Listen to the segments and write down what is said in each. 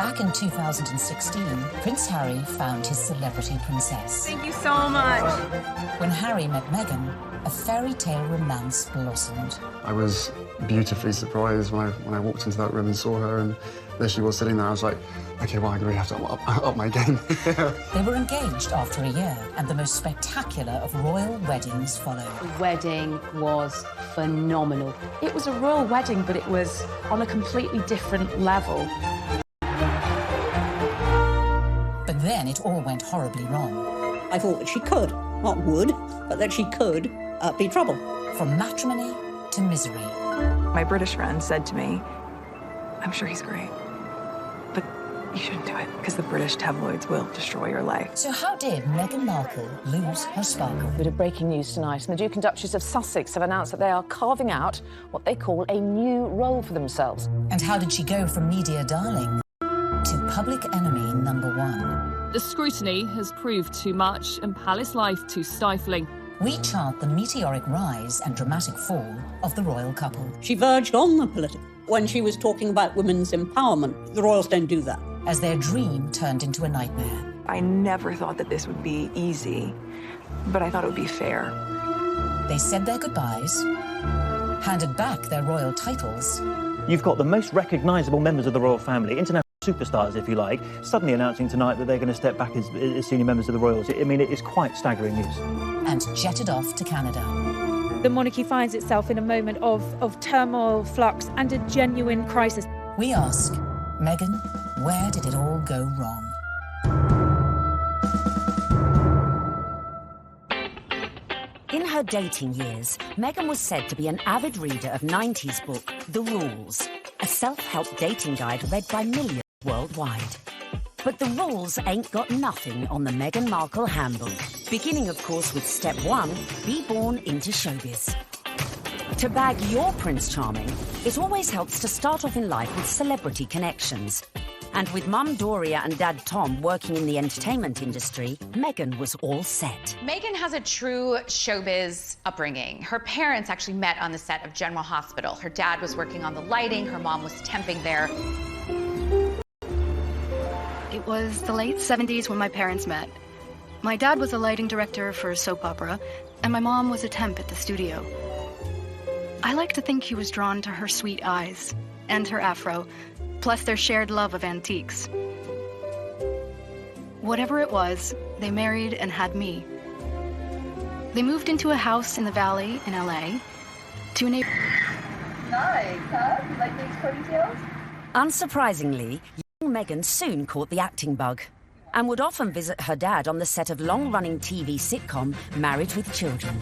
Back in 2016, Prince Harry found his celebrity princess. Thank you so much. When Harry met Meghan, a fairy tale romance blossomed. I was beautifully surprised when I walked into that room and saw her, and there she was sitting there. I was like, okay, well, I really have to up my game. They were engaged after a year, and the most spectacular of royal weddings followed. The wedding was phenomenal. It was a royal wedding, but it was on a completely different level. But then it all went horribly wrong. I thought that she could, not would, but that she could be trouble. From matrimony to misery. My British friend said to me, I'm sure he's great, but you shouldn't do it because the British tabloids will destroy your life. So how did Meghan Markle lose her sparkle? Bit of breaking news tonight. The Duke and Duchess of Sussex have announced that they are carving out what they call a new role for themselves. And how did she go from media darling to public enemy #1? The scrutiny has proved too much and palace life too stifling. We chart the meteoric rise and dramatic fall of the royal couple. She verged on the political when she was talking about women's empowerment. The royals don't do that. As their dream turned into a nightmare. I never thought that this would be easy, but I thought it would be fair. They said their goodbyes, handed back their royal titles. You've got the most recognisable members of the royal family, international superstars, if you like, suddenly announcing tonight that they're going to step back as senior members of the royals. I mean, it is quite staggering news. And jetted off to Canada. The monarchy finds itself in a moment of turmoil, flux, and a genuine crisis. We ask, Meghan, where did it all go wrong? In her dating years, Meghan was said to be an avid reader of 90s book, The Rules, a self-help dating guide read by millions worldwide. But the rules ain't got nothing on the Meghan Markle handbook. Beginning, of course, with step 1, be born into showbiz. To bag your Prince Charming, it always helps to start off in life with celebrity connections. And with Mum Doria and Dad Tom working in the entertainment industry, Meghan was all set. Meghan has a true showbiz upbringing. Her parents actually met on the set of General Hospital. Her dad was working on the lighting, her mom was temping there. It was the late 70s when my parents met. My dad was a lighting director for a soap opera, and my mom was a temp at the studio. I like to think he was drawn to her sweet eyes and her afro, plus their shared love of antiques. Whatever it was, they married and had me. They moved into a house in the Valley in LA to a neighbor. Nice, huh? You like these ponytails? Unsurprisingly, young Meghan soon caught the acting bug and would often visit her dad on the set of long-running TV sitcom Married with Children.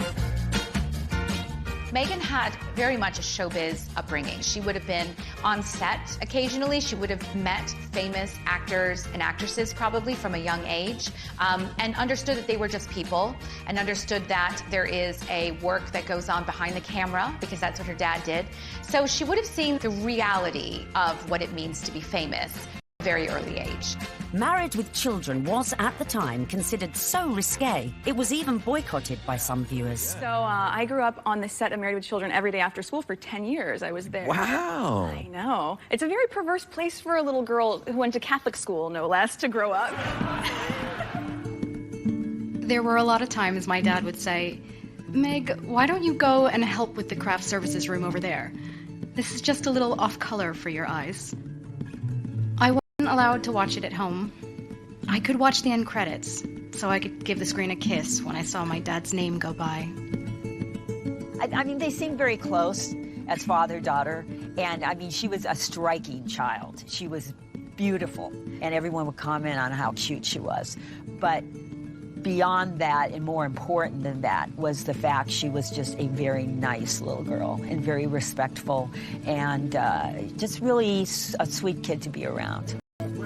Meghan had very much a showbiz upbringing. She would have been on set occasionally. She would have met famous actors and actresses probably from a young age, and understood that they were just people, and understood that there is a work that goes on behind the camera, because that's what her dad did. So she would have seen the reality of what it means to be famous at a very early age. Married with Children was, at the time, considered so risque, it was even boycotted by some viewers. So I grew up on the set of Married with Children every day after school for 10 years. I was there. Wow. I know. It's a very perverse place for a little girl who went to Catholic school, no less, to grow up. There were a lot of times my dad would say, Meg, why don't you go and help with the craft services room over there? This is just a little off-color for your eyes. I wasn't allowed to watch it at home. I could watch the end credits, so I could give the screen a kiss when I saw my dad's name go by. I mean, they seem very close as father-daughter, and I mean, she was a striking child. She was beautiful, and everyone would comment on how cute she was. But beyond that, and more important than that, was the fact she was just a very nice little girl and very respectful, and just really a sweet kid to be around.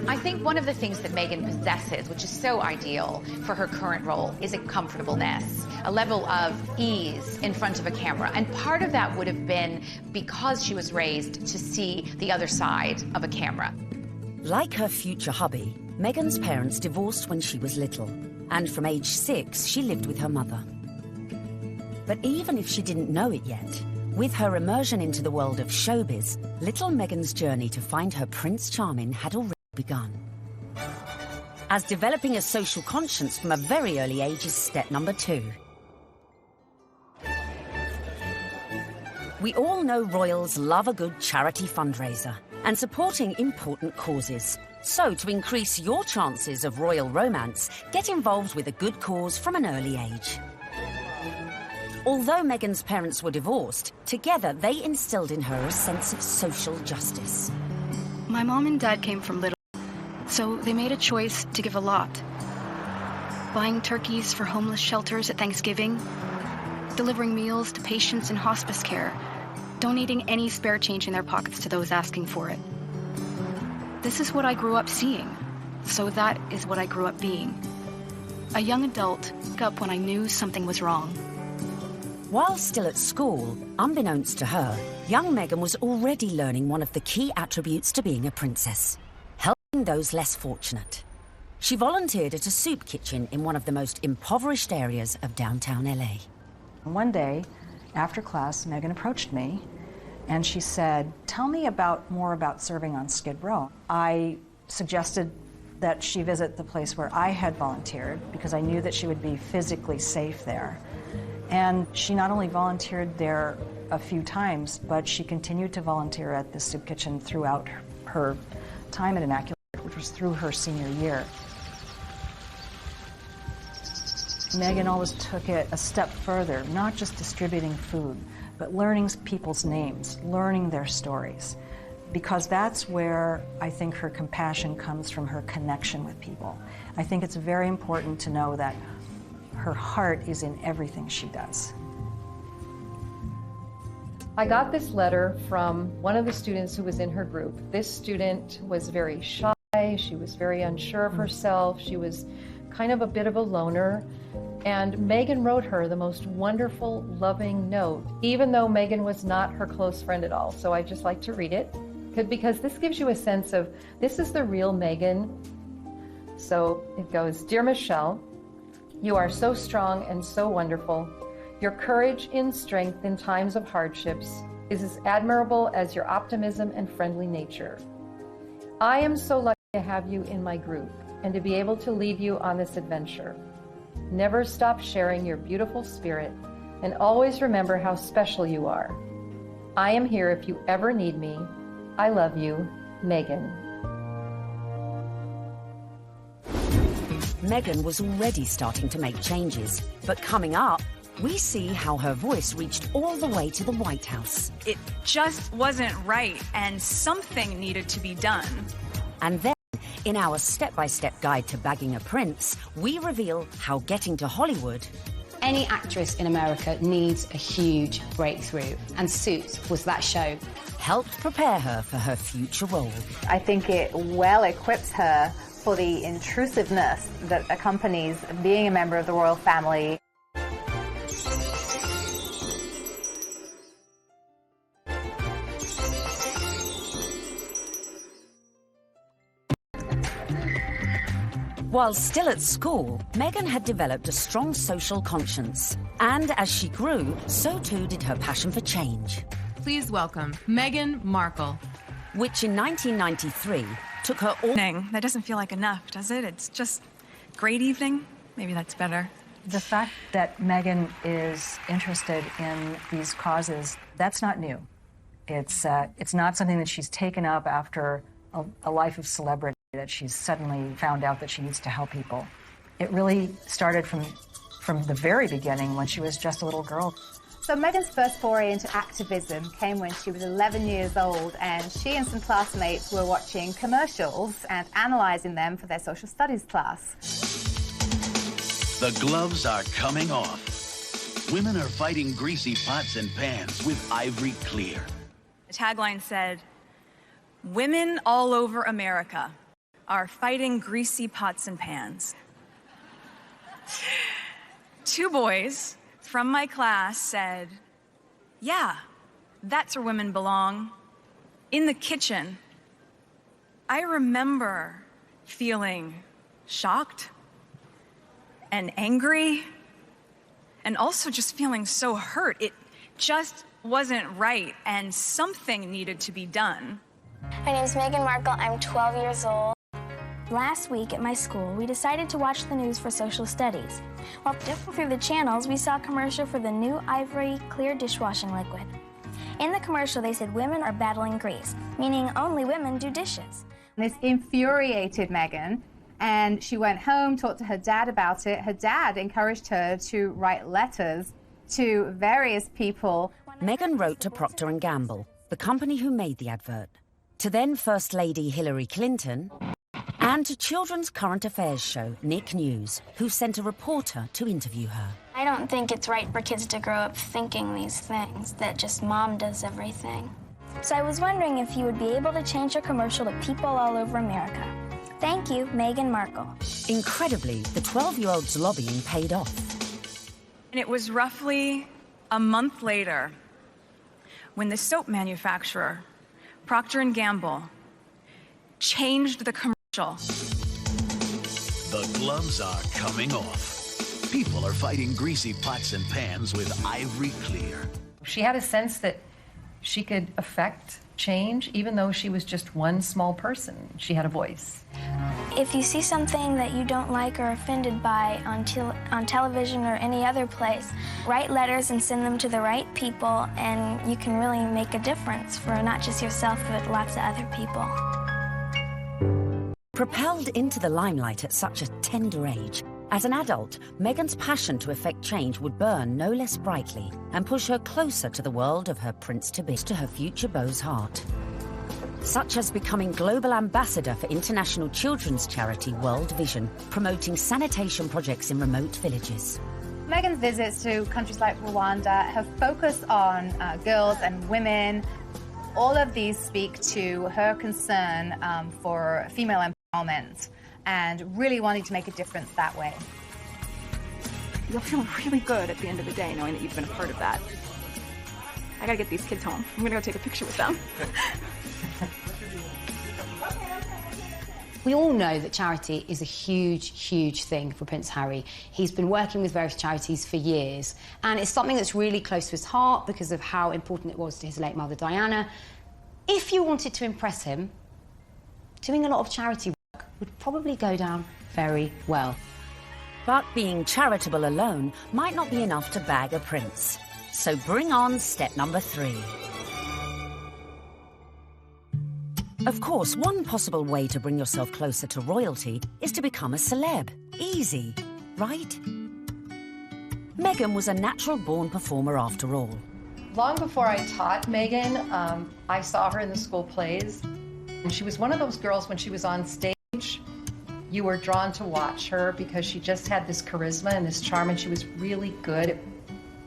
I think one of the things that Meghan possesses, which is so ideal for her current role, is a comfortableness, a level of ease in front of a camera. And part of that would have been because she was raised to see the other side of a camera. Like her future hubby, Meghan's parents divorced when she was little, and from age 6, she lived with her mother. But even if she didn't know it yet, with her immersion into the world of showbiz, little Meghan's journey to find her Prince Charming had already begun. As developing a social conscience from a very early age is step number 2. We all know royals love a good charity fundraiser and supporting important causes. So, to increase your chances of royal romance, get involved with a good cause from an early age. Although Meghan's parents were divorced, together they instilled in her a sense of social justice. My mom and dad came from Little, so they made a choice to give a lot. Buying turkeys for homeless shelters at Thanksgiving, delivering meals to patients in hospice care, donating any spare change in their pockets to those asking for it. This is what I grew up seeing, so that is what I grew up being. A young adult woke up when I knew something was wrong. While still at school, unbeknownst to her, young Meghan was already learning one of the key attributes to being a princess: helping those less fortunate. She volunteered at a soup kitchen in one of the most impoverished areas of downtown LA. One day, after class, Meghan approached me and she said, "Tell me more about serving on Skid Row." I suggested that she visit the place where I had volunteered because I knew that she would be physically safe there. And she not only volunteered there a few times, but she continued to volunteer at the soup kitchen throughout her time at Immaculate, which was through her senior year. Meghan always took it a step further, not just distributing food, but learning people's names, learning their stories, because that's where I think her compassion comes from, her connection with people. I think it's very important to know that her heart is in everything she does. I got this letter from one of the students who was in her group. This student was very shy, she was very unsure of herself, she was kind of a bit of a loner. And Meghan wrote her the most wonderful, loving note, even though Meghan was not her close friend at all. So I'd just like to read it, because this gives you a sense of, this is the real Meghan. So it goes, "Dear Michelle, you are so strong and so wonderful. Your courage in strength in times of hardships is as admirable as your optimism and friendly nature. I am so lucky to have you in my group and to be able to lead you on this adventure. Never stop sharing your beautiful spirit and always remember how special you are. I am here if you ever need me. I love you, Meghan." Meghan was already starting to make changes, but coming up, we see how her voice reached all the way to the White House. It just wasn't right, and something needed to be done. And then, in our step-by-step guide to bagging a prince, we reveal how getting to Hollywood... Any actress in America needs a huge breakthrough, and Suits was that show. ...helped prepare her for her future role. I think it well equips her for the intrusiveness that accompanies being a member of the royal family. While still at school, Meghan had developed a strong social conscience. And as she grew, so too did her passion for change. Please welcome Meghan Markle. Which in 1993 took her all... That doesn't feel like enough, does it? It's just great evening. Maybe that's better. The fact that Meghan is interested in these causes, that's not new. It's not something that she's taken up after a life of celebrity, that she's suddenly found out that she needs to help people. It really started from the very beginning, when she was just a little girl. So Meghan's first foray into activism came when she was 11 years old, and she and some classmates were watching commercials and analysing them for their social studies class. The gloves are coming off. Women are fighting greasy pots and pans with Ivory Clear. The tagline said, "Women all over America are fighting greasy pots and pans." 2 boys from my class said, "Yeah, that's where women belong, in the kitchen." I remember feeling shocked and angry, and also just feeling so hurt. It just wasn't right, and something needed to be done. My name's Meghan Markle. I'm 12 years old. Last week at my school, we decided to watch the news for social studies. While flipping through the channels, we saw a commercial for the new Ivory Clear dishwashing liquid. In the commercial, they said women are battling grease, meaning only women do dishes. This infuriated Megan, and she went home, talked to her dad about it. Her dad encouraged her to write letters to various people. Megan wrote to Procter & Gamble, the company who made the advert, to then First Lady Hillary Clinton, and to children's current affairs show Nick News, who sent a reporter to interview her. I don't think it's right for kids to grow up thinking these things, that just mom does everything. So I was wondering if you would be able to change your commercial to people all over America. Thank you, Meghan Markle. Incredibly, the 12-year-old's lobbying paid off. And it was roughly a month later when the soap manufacturer, Procter & Gamble, changed the commercial. The gloves are coming off. People are fighting greasy pots and pans with Ivory Clear. She had a sense that she could affect change, even though she was just one small person. She had a voice. If you see something that you don't like or are offended by on television or any other place, write letters and send them to the right people, and you can really make a difference for not just yourself, but lots of other people. Propelled into the limelight at such a tender age, as an adult, Meghan's passion to effect change would burn no less brightly and push her closer to the world of her prince-to-be, to her future beau's heart. Such as becoming global ambassador for international children's charity World Vision, promoting sanitation projects in remote villages. Meghan's visits to countries like Rwanda have focused on girls and women. All of these speak to her concern for female empowerment and really wanting to make a difference that way. You'll feel really good at the end of the day knowing that you've been a part of that. I gotta get these kids home. I'm gonna go take a picture with them. We all know that charity is a huge, huge thing for Prince Harry. He's been working with various charities for years, and it's something that's really close to his heart because of how important it was to his late mother, Diana. If you wanted to impress him, doing a lot of charity work would probably go down very well. But being charitable alone might not be enough to bag a prince. So bring on step number 3. Of course, one possible way to bring yourself closer to royalty is to become a celeb. Easy, right? Meghan was a natural-born performer after all. Long before I taught Meghan, I saw her in the school plays. And she was one of those girls, when she was on stage, you were drawn to watch her because she just had this charisma and this charm, and she was really good.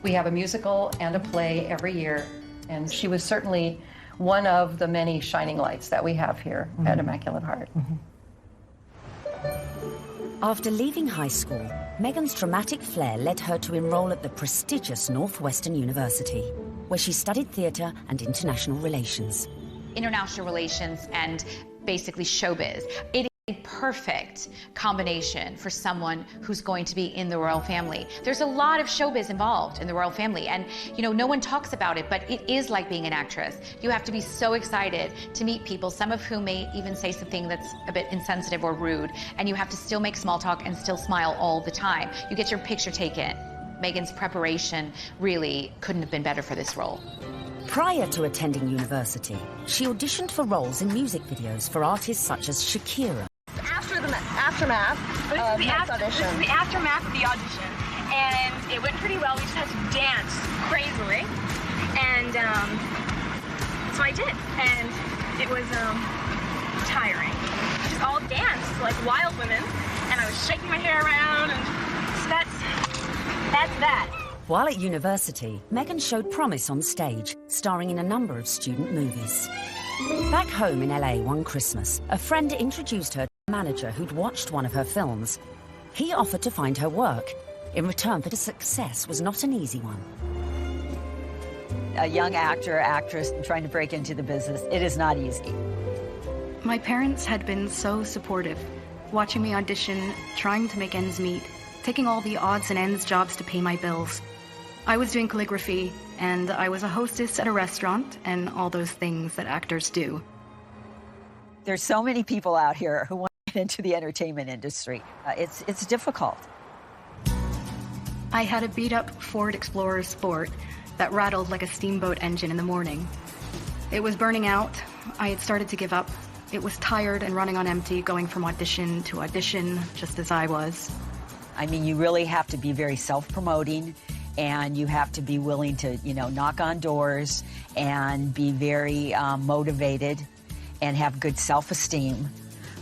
We have a musical and a play every year, and she was certainly one of the many shining lights that we have here at Immaculate Heart. After leaving high school, Meghan's dramatic flair led her to enroll at the prestigious Northwestern University, where she studied theatre and international relations. International relations and basically showbiz. It is a perfect combination for someone who's going to be in the royal family. There's a lot of showbiz involved in the royal family, and you know, no one talks about it, but it is like being an actress. You have to be so excited to meet people, some of whom may even say something that's a bit insensitive or rude, and you have to still make small talk and still smile all the time. You get your picture taken. Meghan's preparation really couldn't have been better for this role. Prior to attending university, she auditioned for roles in music videos for artists such as Shakira. After the aftermath of the audition. This is the aftermath of the audition, and it went pretty well. We just had to dance crazily, and so I did, and it was tiring. We just all danced like wild women, and I was shaking my hair around, and so that's that. While at university, Meghan showed promise on stage, starring in a number of student movies. Back home in LA one Christmas, a friend introduced her to a manager who'd watched one of her films. He offered to find her work. In return for the success was not an easy one. A young actor, actress trying to break into the business, it is not easy. My parents had been so supportive, watching me audition, trying to make ends meet, taking all the odds and ends jobs to pay my bills. I was doing calligraphy, and I was a hostess at a restaurant, and all those things that actors do. There's so many people out here who want get into the entertainment industry. It's difficult. I had a beat-up Ford Explorer Sport that rattled like a steamboat engine in the morning. It was burning out. I had started to give up. It was tired and running on empty, going from audition to audition, just as I was. I mean, you really have to be very self-promoting, and you have to be willing to, knock on doors and be very motivated and have good self-esteem,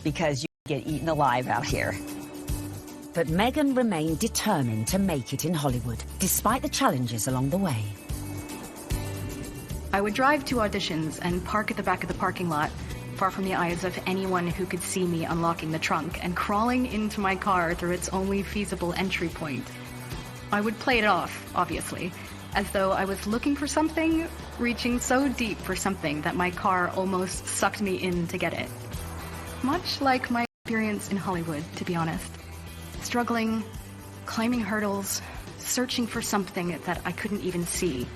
because you get eaten alive out here. But Megan remained determined to make it in Hollywood, despite the challenges along the way. I would drive to auditions and park at the back of the parking lot, far from the eyes of anyone who could see me unlocking the trunk and crawling into my car through its only feasible entry point. I would play it off, obviously, as though I was looking for something, reaching so deep for something that my car almost sucked me in to get it. Much like my experience in Hollywood, to be honest. Struggling, climbing hurdles, searching for something that I couldn't even see,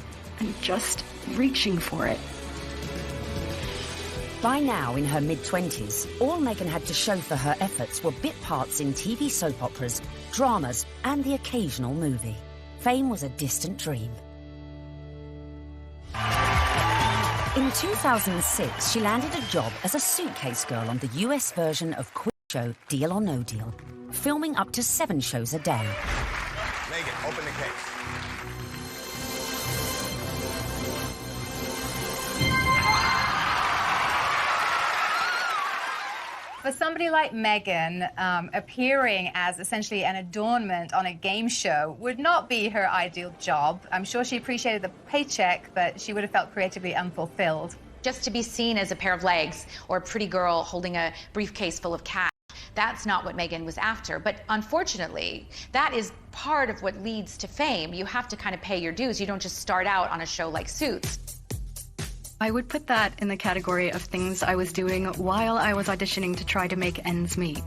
and just reaching for it. By now, in her mid-20s, all Megan had to show for her efforts were bit parts in TV soap operas, dramas, and the occasional movie. Fame was a distant dream. In 2006, she landed a job as a suitcase girl on the US version of quiz show Deal or No Deal, filming up to 7 shows a day. Megan, open the case. For somebody like Megan, appearing as essentially an adornment on a game show would not be her ideal job. I'm sure she appreciated the paycheck, but she would have felt creatively unfulfilled. Just to be seen as a pair of legs or a pretty girl holding a briefcase full of cash, that's not what Megan was after. But unfortunately, that is part of what leads to fame. You have to kind of pay your dues. You don't just start out on a show like Suits. I would put that in the category of things I was doing while I was auditioning to try to make ends meet.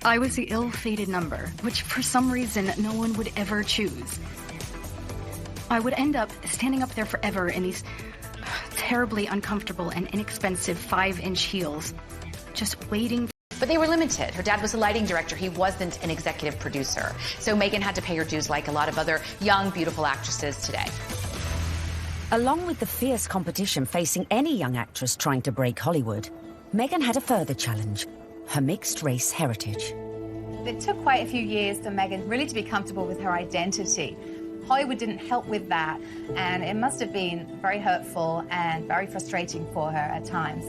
I was the ill-fated number, which for some reason no one would ever choose. I would end up standing up there forever in these terribly uncomfortable and inexpensive 5-inch heels, just waiting. But they were limited. Her dad was a lighting director. He wasn't an executive producer. So Megan had to pay her dues like a lot of other young, beautiful actresses today. Along with the fierce competition facing any young actress trying to break Hollywood, Megan had a further challenge: her mixed-race heritage. It took quite a few years for Megan really to be comfortable with her identity. Hollywood didn't help with that, and it must have been very hurtful and very frustrating for her at times.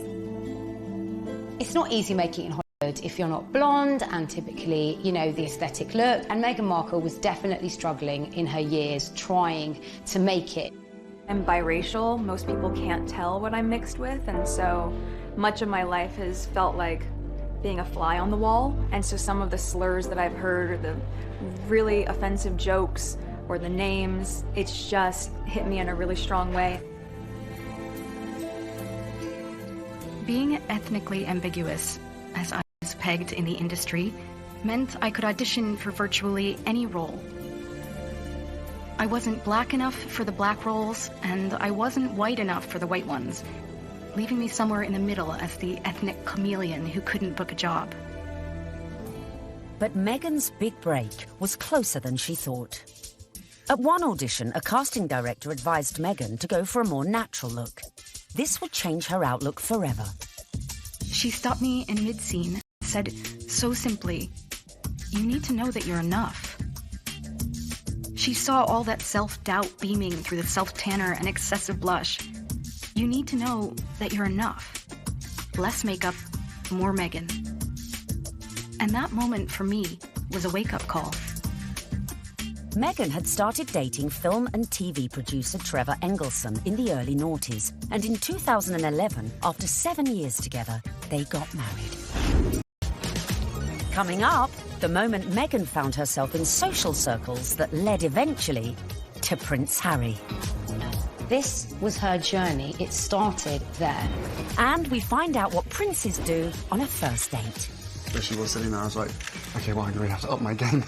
It's not easy making it in Hollywood if you're not blonde and typically, the aesthetic look. And Meghan Markle was definitely struggling in her years trying to make it. I'm biracial. Most people can't tell what I'm mixed with, and so much of my life has felt like being a fly on the wall. And so some of the slurs that I've heard, or the really offensive jokes, or the names, it's just hit me in a really strong way. Being ethnically ambiguous, as I was pegged in the industry, meant I could audition for virtually any role. I wasn't black enough for the black roles, and I wasn't white enough for the white ones, leaving me somewhere in the middle as the ethnic chameleon who couldn't book a job. But Megan's big break was closer than she thought. At one audition, a casting director advised Megan to go for a more natural look. This would change her outlook forever. She stopped me in mid-scene and said so simply, "You need to know that you're enough." She saw all that self-doubt beaming through the self-tanner and excessive blush. You need to know that you're enough. Less makeup, more Megan. And that moment for me was a wake-up call. Megan had started dating film and TV producer Trevor Engelson in the early noughties, and in 2011, after 7 years together, they got married. Coming up, the moment Megan found herself in social circles that led eventually to Prince Harry. This was her journey. It started there. And we find out what princes do on a first date. As she was sitting there, I was like, okay, well, I'm going to have to up my game.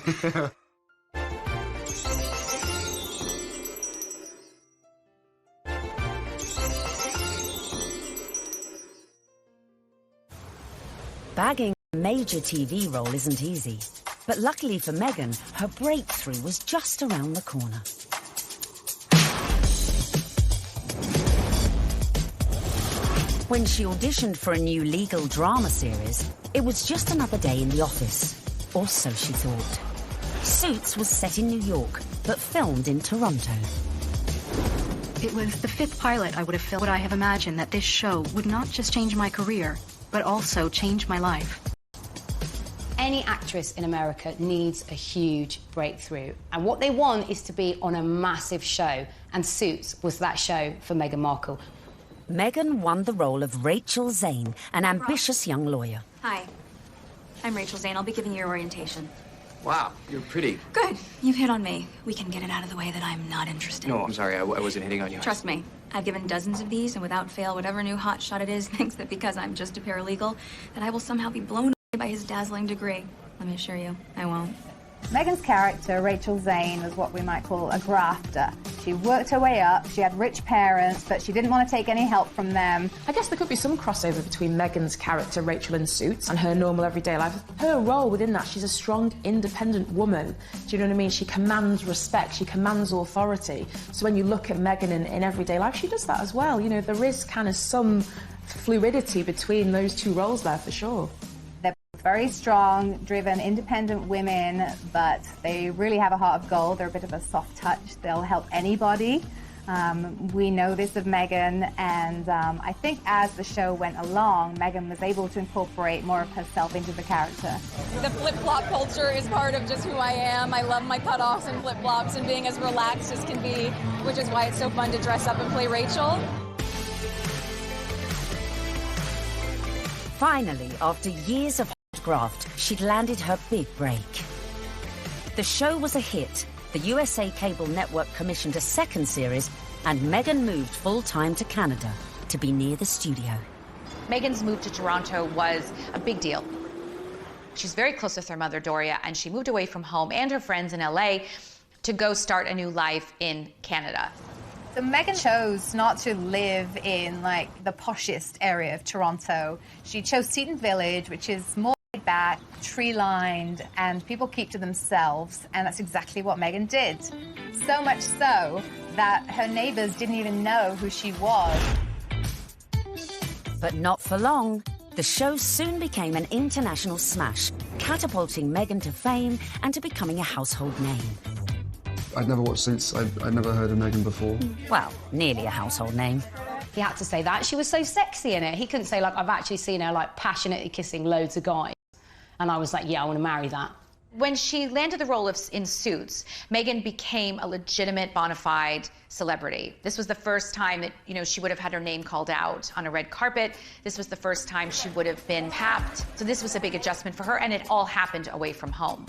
Bagging A major TV role isn't easy. But luckily for Meghan, her breakthrough was just around the corner. When she auditioned for a new legal drama series, it was just another day in the office. Or so she thought. Suits was set in New York, but filmed in Toronto. It was the 5th pilot I would have filmed. Would I have imagined that this show would not just change my career, but also change my life? Any actress in America needs a huge breakthrough. And what they want is to be on a massive show. And Suits was that show for Meghan Markle. Meghan won the role of Rachel Zane, an ambitious young lawyer. Hi, I'm Rachel Zane. I'll be giving you your orientation. Wow, you're pretty. Good. You've hit on me. We can get it out of the way that I'm not interested. No, I'm sorry. I wasn't hitting on you. Trust me. I've given dozens of these, and without fail, whatever new hotshot it is thinks that because I'm just a paralegal, that I will somehow be blown away by his dazzling degree. Let me assure you, I won't. Meghan's character, Rachel Zane, was what we might call a grafter. She worked her way up, she had rich parents, but she didn't want to take any help from them. I guess there could be some crossover between Meghan's character, Rachel in Suits, and her normal everyday life. Her role within that, she's a strong, independent woman. Do you know what I mean? She commands respect, she commands authority. So when you look at Meghan in everyday life, she does that as well. You know, there is kind of some fluidity between those two roles there, for sure. Very strong, driven, independent women, but they really have a heart of gold. They're a bit of a soft touch. They'll help anybody. We know this of Meghan, and I think as the show went along, Meghan was able to incorporate more of herself into the character. The flip-flop culture is part of just who I am. I love my cutoffs and flip-flops and being as relaxed as can be, which is why it's so fun to dress up and play Rachel. Finally, after years of graft, she'd landed her big break. The show was a hit. The USA Cable Network commissioned a second series, and Meghan moved full-time to Canada to be near the studio. Meghan's move to Toronto was a big deal. She's very close with her mother, Doria, and she moved away from home and her friends in LA to go start a new life in Canada. So Meghan chose not to live in, like, the poshest area of Toronto. She chose Seton Village, which is more back, tree-lined, and people keep to themselves, and that's exactly what Meghan did. So much so that her neighbors didn't even know who she was. But not for long. The show soon became an international smash, catapulting Meghan to fame and to becoming a household name. I'd never watched Suits. I'd never heard of Meghan before. Well, nearly a household name. He had to say that. She was so sexy in it. He couldn't say, like, I've actually seen her, like, passionately kissing loads of guys. And I was like, yeah, I want to marry that. When she landed the role in Suits, Meghan became a legitimate, bona fide celebrity. This was the first time that, you know, she would have had her name called out on a red carpet. This was the first time she would have been papped. So this was a big adjustment for her, and it all happened away from home.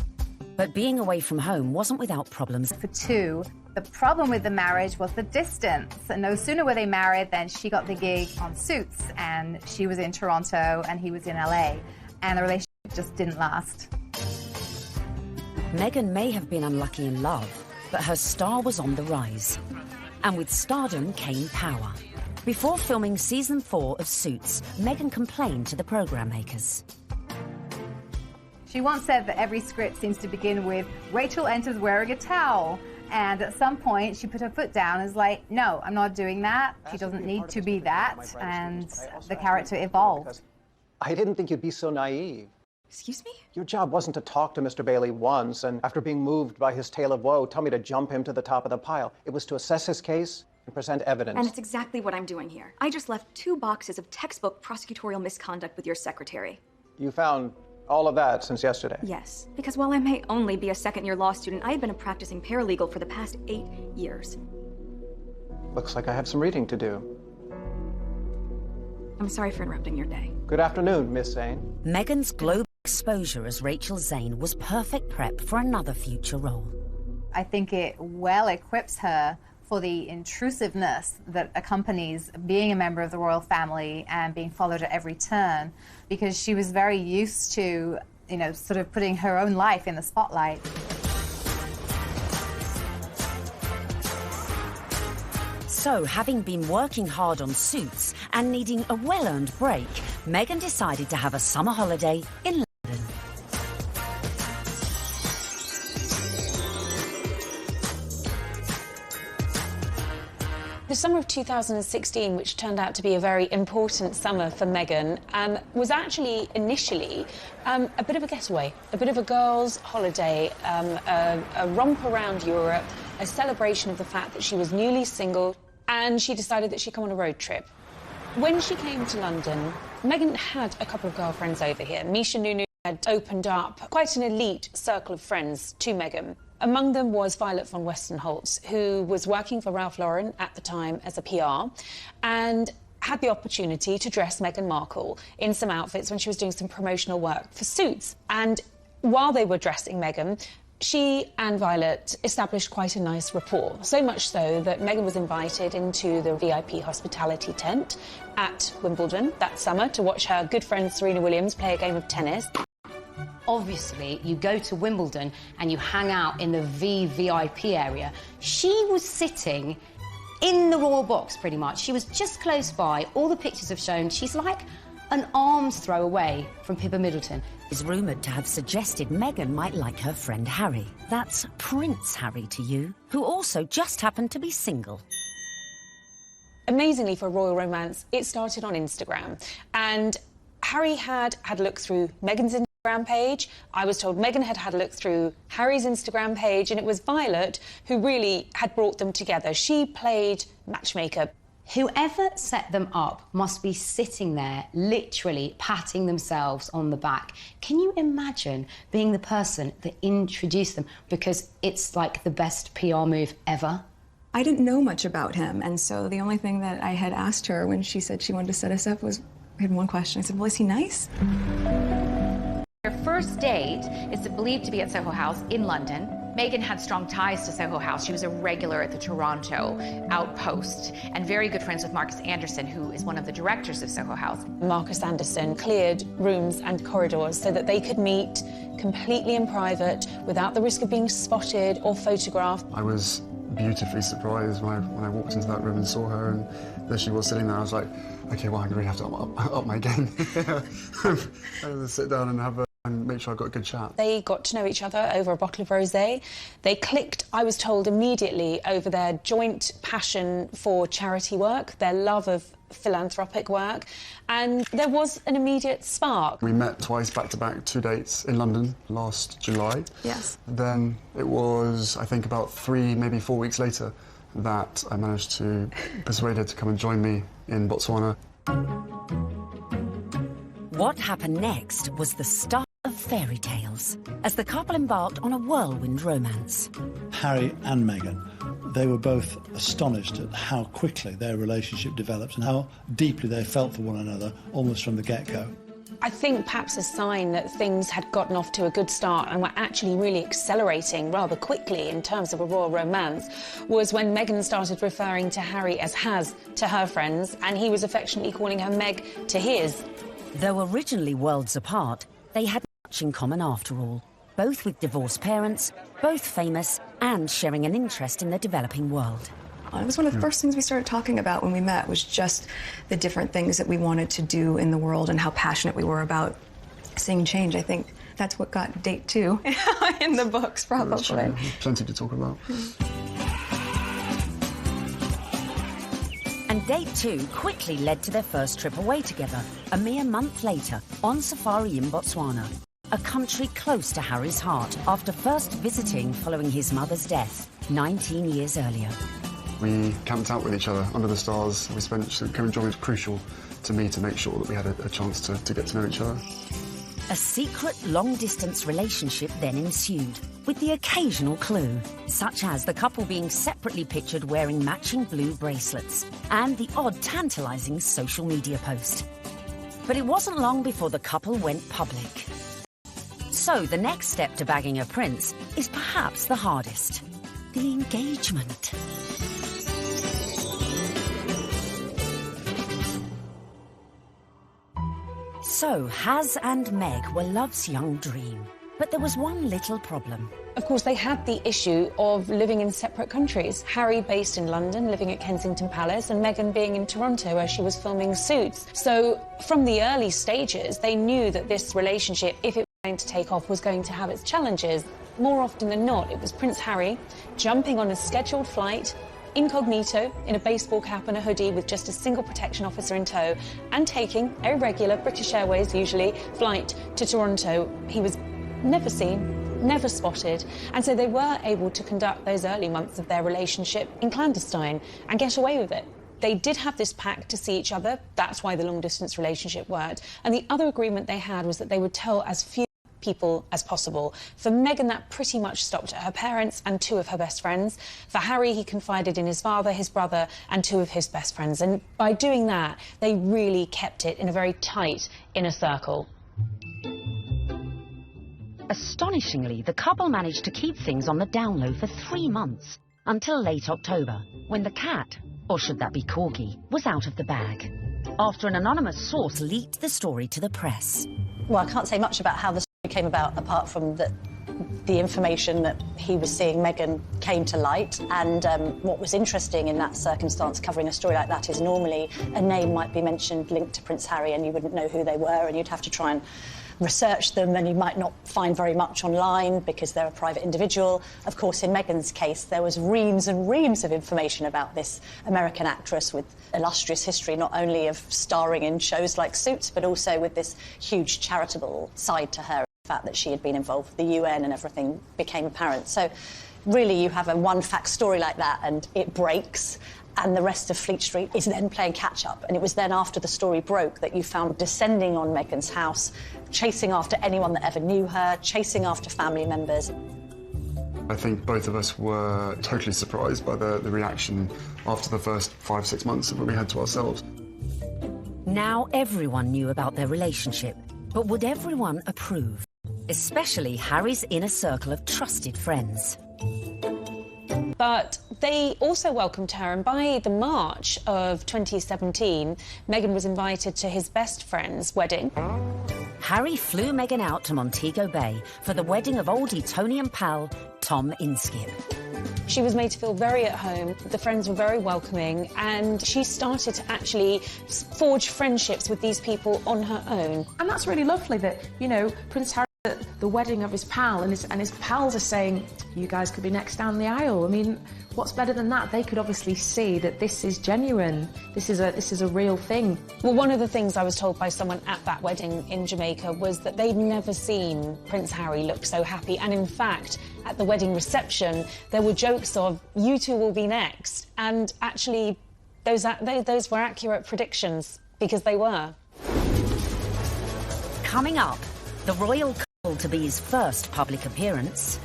But being away from home wasn't without problems. For two, the problem with the marriage was the distance. And no sooner were they married than she got the gig on Suits, and she was in Toronto and he was in LA. And the relationship just didn't last. Meghan may have been unlucky in love, but her star was on the rise. And with stardom came power. Before filming season 4 of Suits, Meghan complained to the program makers. She once said that every script seems to begin with, Rachel enters wearing a towel. And at some point, she put her foot down and was like, no, I'm not doing that. She doesn't need to be that. And the character evolved. I didn't think you'd be so naive. Excuse me? Your job wasn't to talk to Mr. Bailey once, and after being moved by his tale of woe, tell me to jump him to the top of the pile. It was to assess his case and present evidence. And it's exactly what I'm doing here. I just left 2 boxes of textbook prosecutorial misconduct with your secretary. You found all of that since yesterday? Yes, because while I may only be a second-year law student, I had been a practicing paralegal for the past 8 years. Looks like I have some reading to do. I'm sorry for interrupting your day. Good afternoon, Miss Zane. Meghan's global exposure as Rachel Zane was perfect prep for another future role. I think it well equips her for the intrusiveness that accompanies being a member of the royal family and being followed at every turn, because she was very used to, you know, sort of putting her own life in the spotlight. So, having been working hard on Suits and needing a well-earned break, Meghan decided to have a summer holiday in The summer of 2016, which turned out to be a very important summer for Meghan, was actually initially a bit of a getaway, a bit of a girls' holiday, a romp around Europe, a celebration of the fact that she was newly single, and she decided that she'd come on a road trip. When she came to London, Meghan had a couple of girlfriends over here. Misha Nunu had opened up quite an elite circle of friends to Meghan. Among them was Violet von Westenholz, who was working for Ralph Lauren at the time as a PR, and had the opportunity to dress Meghan Markle in some outfits when she was doing some promotional work for Suits. And while they were dressing Meghan, she and Violet established quite a nice rapport, so much so that Meghan was invited into the VIP hospitality tent at Wimbledon that summer to watch her good friend Serena Williams play a game of tennis. Obviously, you go to Wimbledon and you hang out in the VIP area. She was sitting in the royal box, pretty much. She was just close by. All the pictures have shown she's like an arm's throw away from Pippa Middleton. Is rumoured to have suggested Meghan might like her friend Harry. That's Prince Harry to you, who also just happened to be single. Amazingly, for a royal romance, it started on Instagram. And Harry had a look through Meghan's Instagram page. I was told Meghan had a look through Harry's Instagram page, and it was Violet who really had brought them together. She played matchmaker. Whoever set them up must be sitting there, literally patting themselves on the back. Can you imagine being the person that introduced them? Because it's like the best PR move ever. I didn't know much about him, and so the only thing that I had asked her when she said she wanted to set us up was, I had one question. I said, well, is he nice? Their first date is believed to be at Soho House in London. Meghan had strong ties to Soho House. She was a regular at the Toronto outpost and very good friends with Marcus Anderson, who is one of the directors of Soho House. Marcus Anderson cleared rooms and corridors so that they could meet completely in private without the risk of being spotted or photographed. I was beautifully surprised when I walked into that room and saw her, and there she was sitting there. I was like, okay, well, I'm going to have to up my game. I had to sit down and make sure I got a good chat. They got to know each other over a bottle of rosé. They clicked, I was told, immediately over their joint passion for charity work, their love of philanthropic work, and there was an immediate spark. We met twice back-to-back, 2 dates in London last July. Yes. Then it was, I think, about 3, maybe 4 weeks later that I managed to persuade her to come and join me in Botswana. What happened next was the start of fairy tales, as the couple embarked on a whirlwind romance. Harry and Meghan, they were both astonished at how quickly their relationship developed and how deeply they felt for one another, almost from the get-go. I think perhaps a sign that things had gotten off to a good start and were actually really accelerating rather quickly in terms of a royal romance was when Meghan started referring to Harry as Has to her friends, and he was affectionately calling her Meg to his. Though originally worlds apart, they had much in common after all, both with divorced parents, both famous, and sharing an interest in the developing world. It was one of the first things we started talking about when we met, was just the different things that we wanted to do in the world and how passionate we were about seeing change. I think that's what got date 2 in the books, probably. Plenty to talk about. And date 2 quickly led to their first trip away together, a mere month later, on safari in Botswana, a country close to Harry's heart after first visiting following his mother's death 19 years earlier. We camped out with each other under the stars. We spent, coming joining was crucial to me to make sure that we had a chance to get to know each other. A secret long-distance relationship then ensued, with the occasional clue, such as the couple being separately pictured wearing matching blue bracelets, and the odd tantalising social media post. But it wasn't long before the couple went public. So the next step to bagging a prince is perhaps the hardest: the engagement. So, Has and Meg were love's young dream. But there was one little problem. Of course, they had the issue of living in separate countries. Harry based in London, living at Kensington Palace, and Meghan being in Toronto, where she was filming Suits. So, from the early stages, they knew that this relationship, if it was going to take off, was going to have its challenges. More often than not, it was Prince Harry jumping on a scheduled flight incognito in a baseball cap and a hoodie with just a single protection officer in tow and taking a regular British Airways, usually, flight to Toronto. He was never seen, never spotted, and so they were able to conduct those early months of their relationship in clandestine and get away with it. They did have this pact to see each other. That's why the long-distance relationship worked. And the other agreement they had was that they would tell as few people as possible. For Meghan, that pretty much stopped at her parents and 2 of her best friends. For Harry, he confided in his father, his brother, and 2 of his best friends. And by doing that, they really kept it in a very tight inner circle. Astonishingly, the couple managed to keep things on the down low for 3 months, until late October, when the cat, or should that be corgi, was out of the bag, after an anonymous source leaked the story to the press. Well, I can't say much about how the story came about, apart from the information that he was seeing Meghan came to light. And what was interesting in that circumstance, covering a story like that, is normally a name might be mentioned linked to Prince Harry and you wouldn't know who they were, and you'd have to try and research them, and you might not find very much online because they're a private individual. Of course, in Meghan's case, there was reams and reams of information about this American actress with illustrious history, not only of starring in shows like Suits, but also with this huge charitable side to her. The fact that she had been involved with the UN and everything became apparent. So really, you have a one-fact story like that and it breaks, and the rest of Fleet Street is then playing catch-up. And it was then after the story broke that you found descending on Meghan's house, chasing after anyone that ever knew her, chasing after family members. I think both of us were totally surprised by the reaction after the first 5-6 months that we had to ourselves. Now everyone knew about their relationship, but would everyone approve? Especially Harry's inner circle of trusted friends. But they also welcomed her, and by the March of 2017, Meghan was invited to his best friend's wedding. Harry flew Meghan out to Montego Bay for the wedding of old Etonian pal Tom Inskip. She was made to feel very at home, the friends were very welcoming, and she started to actually forge friendships with these people on her own. And that's really lovely that, you know, Prince Harry at the wedding of his pal, and his pals are saying, you guys could be next down the aisle. I mean, what's better than that? They could obviously see that this is genuine. This is a real thing. Well, one of the things I was told by someone at that wedding in Jamaica was that they'd never seen Prince Harry look so happy. And in fact, at the wedding reception, there were jokes of, you two will be next. And actually, those were accurate predictions, because they were. Coming up, the royal couple to be his first public appearance.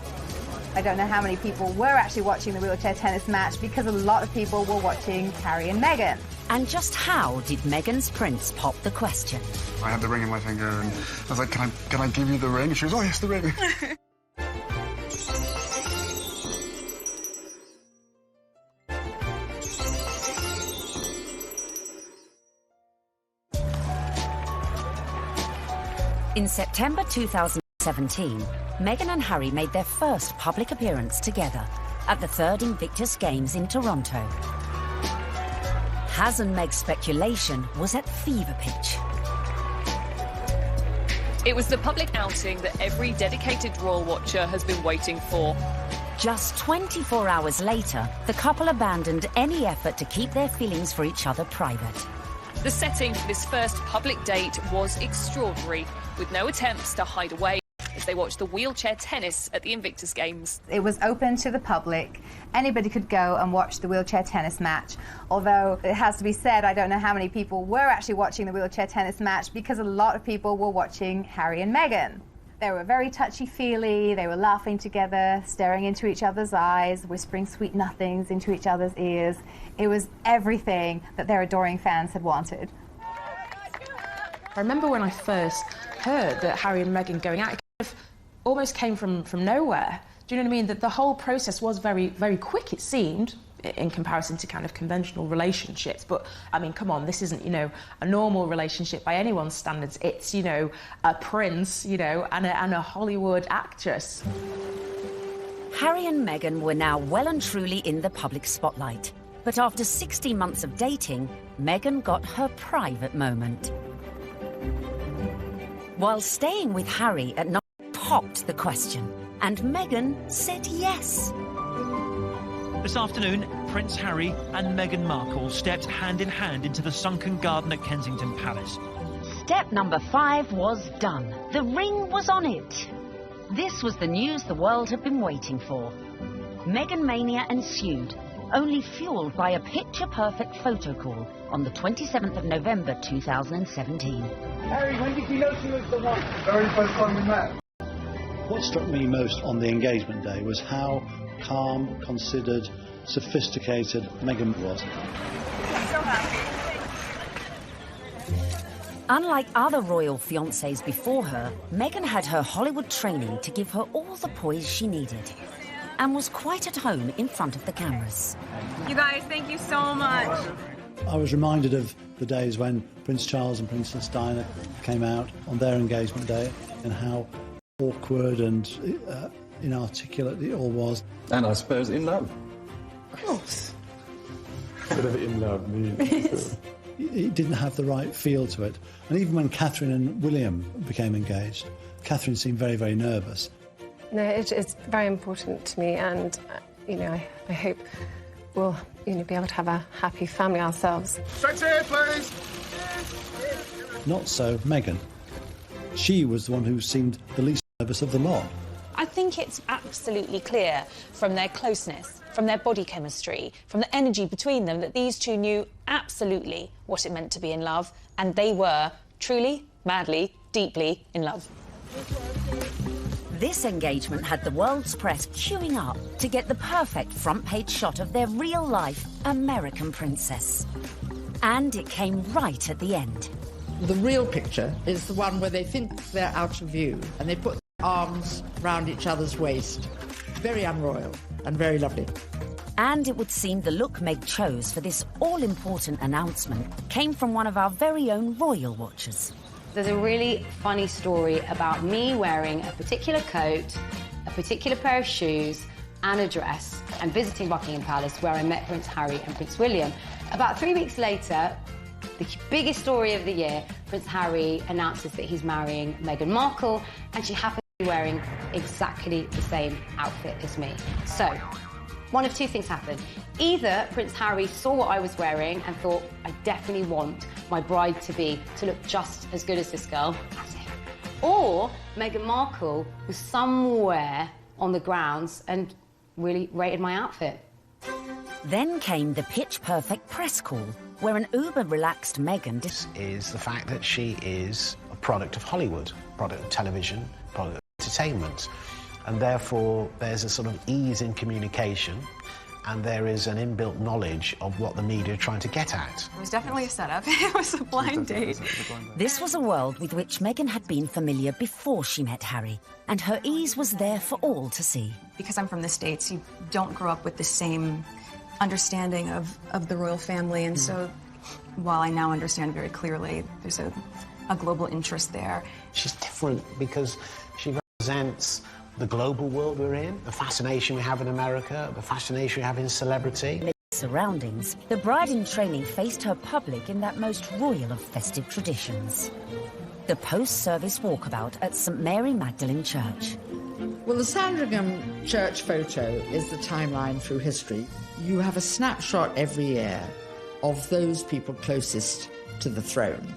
I don't know how many people were actually watching the wheelchair tennis match, because a lot of people were watching Harry and Meghan. And just how did Meghan's prince pop the question? I had the ring in my finger and I was like, can I give you the ring? She was, oh yes, the ring. In September 2017, Meghan and Harry made their first public appearance together at the 3rd Invictus Games in Toronto. Haz and Meg's speculation was at fever pitch. It was the public outing that every dedicated royal watcher has been waiting for. Just 24 hours later, the couple abandoned any effort to keep their feelings for each other private. The setting for this first public date was extraordinary, with no attempts to hide away as they watched the wheelchair tennis at the Invictus Games. It was open to the public. Anybody could go and watch the wheelchair tennis match. Although it has to be said, I don't know how many people were actually watching the wheelchair tennis match, because a lot of people were watching Harry and Meghan. They were very touchy-feely, they were laughing together, staring into each other's eyes, whispering sweet nothings into each other's ears. It was everything that their adoring fans had wanted. I remember when I first heard that Harry and Meghan going out, it kind of almost came from nowhere. Do you know what I mean? That the whole process was very, very quick, it seemed, in comparison to kind of conventional relationships. But, I mean, come on, this isn't, you know, a normal relationship by anyone's standards. It's, you know, a prince, you know, and a Hollywood actress. Harry and Meghan were now well and truly in the public spotlight. But after 16 months of dating, Meghan got her private moment. While staying with Harry at night, popped the question, and Meghan said yes. This afternoon, Prince Harry and Meghan Markle stepped hand in hand into the sunken garden at Kensington Palace. Step number 5 was done. The ring was on it. This was the news the world had been waiting for. Meghan mania ensued, only fuelled by a picture-perfect photo call on the 27th of November 2017. Harry, when did you know she was the one? Very first time we met. What struck me most on the engagement day was how calm, considered, sophisticated Meghan was. I'm so happy. Unlike other royal fiancés before her, Meghan had her Hollywood training to give her all the poise she needed and was quite at home in front of the cameras. You guys, thank you so much. I was reminded of the days when Prince Charles and Princess Diana came out on their engagement day and how awkward and inarticulate it all was. And I suppose in love. Of course. Whatever in love means. It didn't have the right feel to it. And even when Catherine and William became engaged, Catherine seemed very, very nervous. No, it's very important to me, and, I hope we'll, be able to have a happy family ourselves. Straight here, please! Not so Meghan. She was the one who seemed the least nervous of the lot. I think it's absolutely clear from their closeness, from their body chemistry, from the energy between them, that these two knew absolutely what it meant to be in love, and they were truly, madly, deeply in love. This engagement had the world's press queuing up to get the perfect front-page shot of their real-life American princess. And it came right at the end. The real picture is the one where they think they're out of view and they put their arms round each other's waist. Very unroyal and very lovely. And it would seem the look Meg chose for this all-important announcement came from one of our very own royal watchers. There's a really funny story about me wearing a particular coat, a particular pair of shoes and a dress and visiting Buckingham Palace, where I met Prince Harry and Prince William. About 3 weeks later, the biggest story of the year, Prince Harry announces that he's marrying Meghan Markle, and she happens to be wearing exactly the same outfit as me. So, one of two things happened. Either Prince Harry saw what I was wearing and thought, I definitely want my bride to look just as good as this girl, or Meghan Markle was somewhere on the grounds and really rated my outfit. Then came the pitch-perfect press call, where an uber-relaxed Meghan... is the fact that she is a product of Hollywood, product of television, product of entertainment, and therefore there's a sort of ease in communication, and there is an inbuilt knowledge of what the media are trying to get at. It was definitely a setup. It was a blind date. This was a world with which Meghan had been familiar before she met Harry, and her ease was there for all to see. Because I'm from the States, you don't grow up with the same understanding of the royal family, and so while I now understand very clearly, there's a global interest there. She's different because she represents the global world we're in, the fascination we have in America, the fascination we have in celebrity. Surroundings, the bride in training faced her public in that most royal of festive traditions. The post-service walkabout at St Mary Magdalene Church. Well, the Sandringham church photo is the timeline through history. You have a snapshot every year of those people closest to the throne.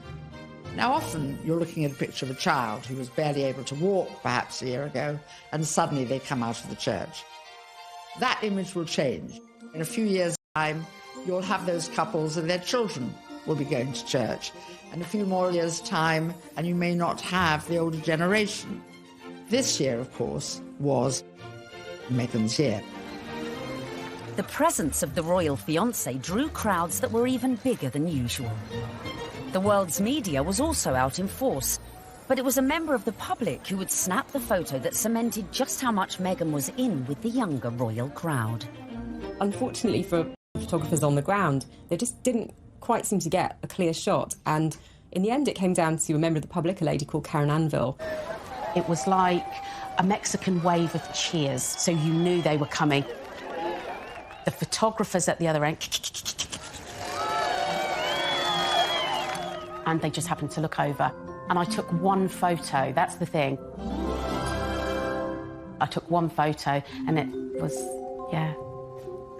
Now, often you're looking at a picture of a child who was barely able to walk perhaps a year ago, and suddenly they come out of the church. That image will change. In a few years' time, you'll have those couples and their children will be going to church. And a few more years' time, and you may not have the older generation. This year, of course, was Meghan's year. The presence of the royal fiancé drew crowds that were even bigger than usual. The world's media was also out in force, but it was a member of the public who would snap the photo that cemented just how much Meghan was in with the younger royal crowd. Unfortunately for photographers on the ground, they just didn't quite seem to get a clear shot, and in the end it came down to a member of the public, a lady called Karen Anvil. It was like a Mexican wave of cheers, so you knew they were coming. The photographers at the other end, and they just happened to look over. And I took one photo, that's the thing. I took one photo, and it was, yeah,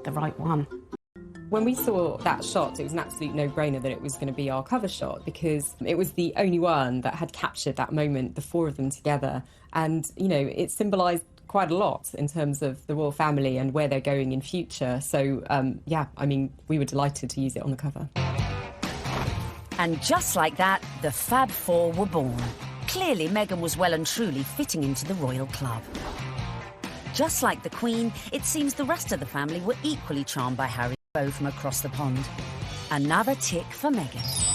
the right one. When we saw that shot, it was an absolute no-brainer that it was going to be our cover shot, because it was the only one that had captured that moment, the four of them together. And, you know, it symbolised quite a lot in terms of the royal family and where they're going in future. So, yeah, I mean, we were delighted to use it on the cover. And just like that, the Fab Four were born. Clearly, Meghan was well and truly fitting into the royal club. Just like the Queen, it seems the rest of the family were equally charmed by Harry's beau from across the pond. Another tick for Meghan.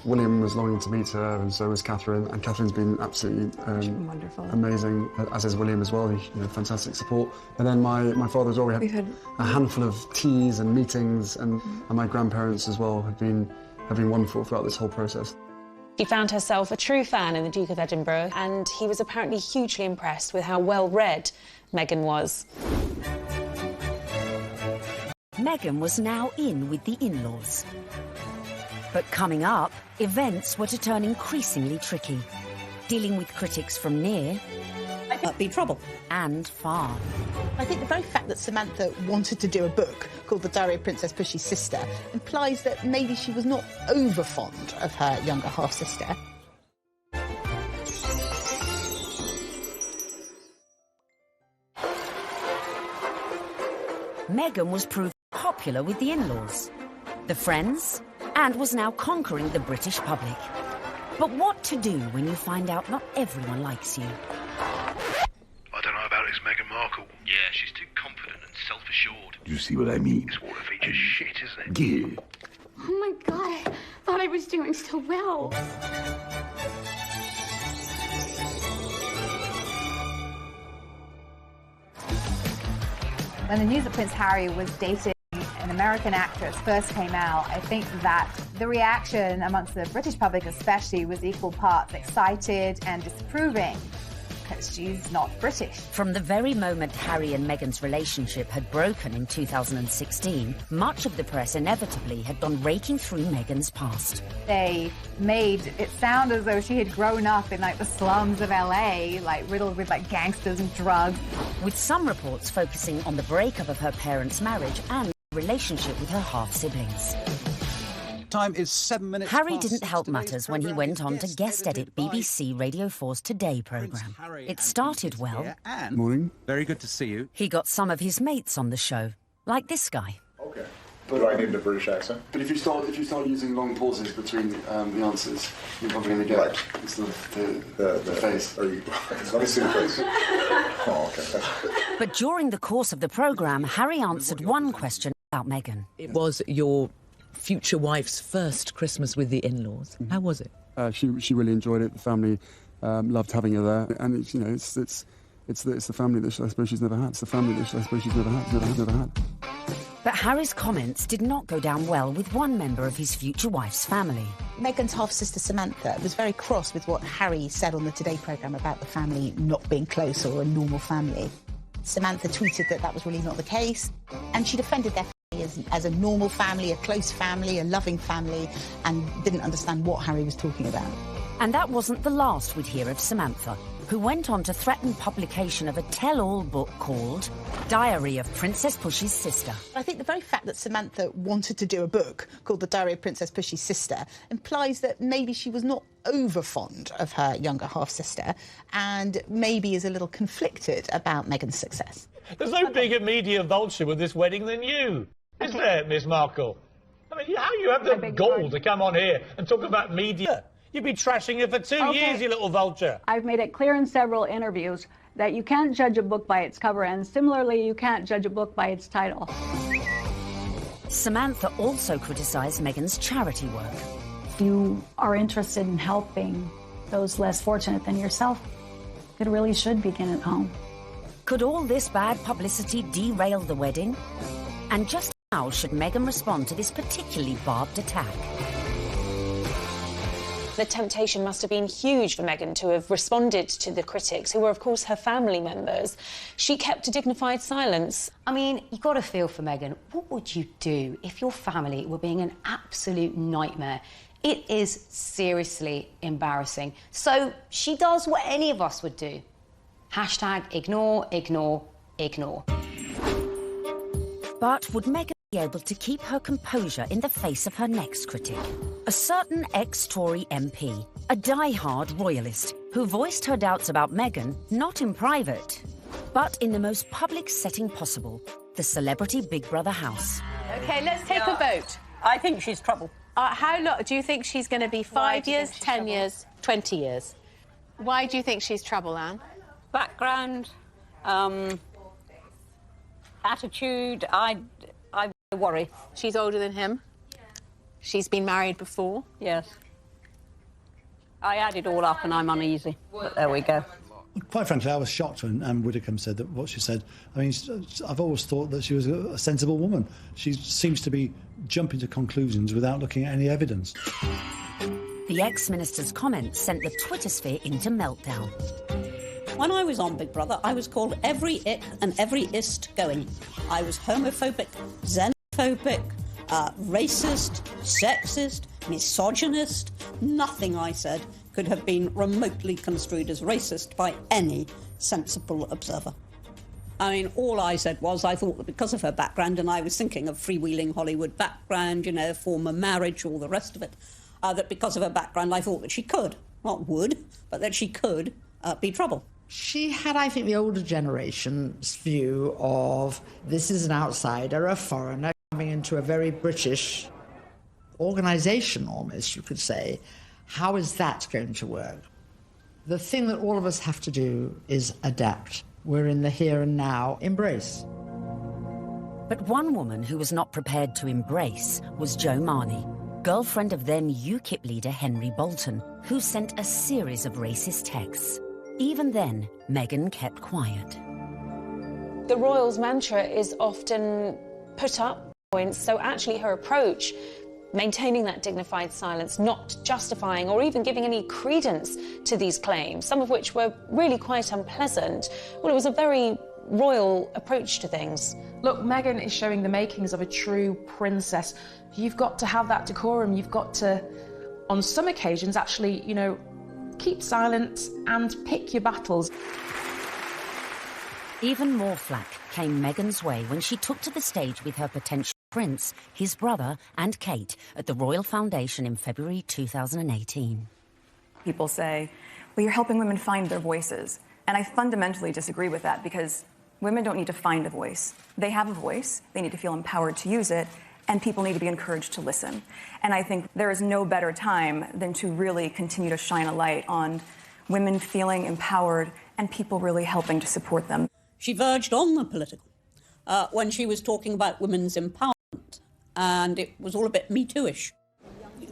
William was longing to meet her, and so was Catherine. And Catherine's been absolutely wonderful, amazing, as is William as well. You know, fantastic support. And then my father as well. We had a handful of teas and meetings, and my grandparents as well have been wonderful throughout this whole process. She found herself a true fan in the Duke of Edinburgh, and he was apparently hugely impressed with how well-read Meghan was. Meghan was now in with the in-laws. But coming up, events were to turn increasingly tricky, dealing with critics from near be trouble. and far. I think the very fact that Samantha wanted to do a book called The Diary of Princess Pushy's Sister implies that maybe she was not over fond of her younger half-sister. Meghan was proved popular with the in-laws, the friends, and was now conquering the British public. But what to do when you find out not everyone likes you? I don't know about this Meghan Markle. Yeah, she's too confident and self-assured. You see what I mean? This water feature's shit, isn't it? Yeah. Oh my God, I thought I was doing so well. When the news that Prince Harry was dating an American actress first came out, I think that the reaction amongst the British public especially was equal parts excited and disapproving, because she's not British. From the very moment Harry and Meghan's relationship had broken in 2016, much of the press inevitably had gone raking through Meghan's past. They made it sound as though she had grown up in, like, the slums of LA, like, riddled with, like, gangsters and drugs. With some reports focusing on the breakup of her parents' marriage and relationship with her half-siblings. Time is 7 minutes Harry past didn't help matters when he went on to guest edit BBC Radio 4's Today programme. It started well. Morning. Very good to see you. He got some of his mates on the show, like this guy. Okay. Do I need a British accent? But if you start using long pauses between the answers, you're probably going to get it's the face. Let me see the face. Oh, okay. But during the course of the programme, Harry answered one question about Meghan. It was your future wife's first Christmas with the in-laws. How was it? She really enjoyed it. The family loved having her there, and it's the family that I suppose she's never had. It's the family that I suppose she's never had. But Harry's comments did not go down well with one member of his future wife's family. Meghan's half-sister Samantha was very cross with what Harry said on the Today programme about the family not being close or a normal family. Samantha tweeted that was really not the case, and she defended their family as a normal family, a close family, a loving family, and didn't understand what Harry was talking about. And that wasn't the last we'd hear of Samantha, who went on to threaten publication of a tell-all book called Diary of Princess Pushy's Sister. I think the very fact that Samantha wanted to do a book called The Diary of Princess Pushy's Sister implies that maybe she was not over fond of her younger half-sister and maybe is a little conflicted about Meghan's success. There's no bigger media vulture with this wedding than you, is there, Miss Markle? I mean, how you have the gall to come on here and talk about media? You've been trashing it for 2 years, you little vulture. I've made it clear in several interviews that you can't judge a book by its cover, and similarly, you can't judge a book by its title. Samantha also criticised Meghan's charity work. If you are interested in helping those less fortunate than yourself, it really should begin at home. Could all this bad publicity derail the wedding? And just how should Meghan respond to this particularly barbed attack? The temptation must have been huge for Meghan to have responded to the critics, who were, of course, her family members. She kept a dignified silence. I mean, you've got to feel for Meghan. What would you do if your family were being an absolute nightmare? It is seriously embarrassing. So she does what any of us would do. Hashtag ignore, ignore, ignore. But would Meghan be able to keep her composure in the face of her next critic? A certain ex-Tory MP, a die-hard royalist, who voiced her doubts about Meghan, not in private, but in the most public setting possible, the celebrity Big Brother house. OK, let's take a vote. I think she's trouble. How long do you think she's going to be? 5 years, 10 years, 20 years? Why do you think she's trouble, Anne? Background, attitude, I worry. She's older than him. She's been married before. Yes. I add it all up and I'm uneasy, but there we go. Quite frankly, I was shocked when Anne Widdecombe said that what she said. I mean, I've always thought that she was a sensible woman. She seems to be jumping to conclusions without looking at any evidence. The ex-minister's comments sent the Twitter sphere into meltdown. When I was on Big Brother, I was called every ick and every ist going. I was homophobic, xenophobic, racist, sexist, misogynist. Nothing I said could have been remotely construed as racist by any sensible observer. I mean, all I said was I thought that because of her background, and I was thinking of freewheeling Hollywood background, you know, former marriage, all the rest of it, that because of her background, I thought that she could, not would, but that she could be trouble. She had, I think, the older generation's view of this is an outsider, a foreigner, coming into a very British organisation, almost, you could say. How is that going to work? The thing that all of us have to do is adapt. We're in the here and now. Embrace. But one woman who was not prepared to embrace was Jo Marnie, girlfriend of then UKIP leader Henry Bolton, who sent a series of racist texts. Even then, Meghan kept quiet. The royals' mantra is often put up points, so actually her approach, maintaining that dignified silence, not justifying or even giving any credence to these claims, some of which were really quite unpleasant, well, it was a very royal approach to things. Look, Meghan is showing the makings of a true princess. You've got to have that decorum. You've got to, on some occasions, actually, you know, keep silent and pick your battles. Even more flack came Meghan's way when she took to the stage with her potential prince, his brother and Kate at the Royal Foundation in February 2018. People say, well, you're helping women find their voices. And I fundamentally disagree with that because women don't need to find a voice. They have a voice. They need to feel empowered to use it. And people need to be encouraged to listen. And I think there is no better time than to really continue to shine a light on women feeling empowered and people really helping to support them. She verged on the political when she was talking about women's empowerment, and it was all a bit Me Too-ish.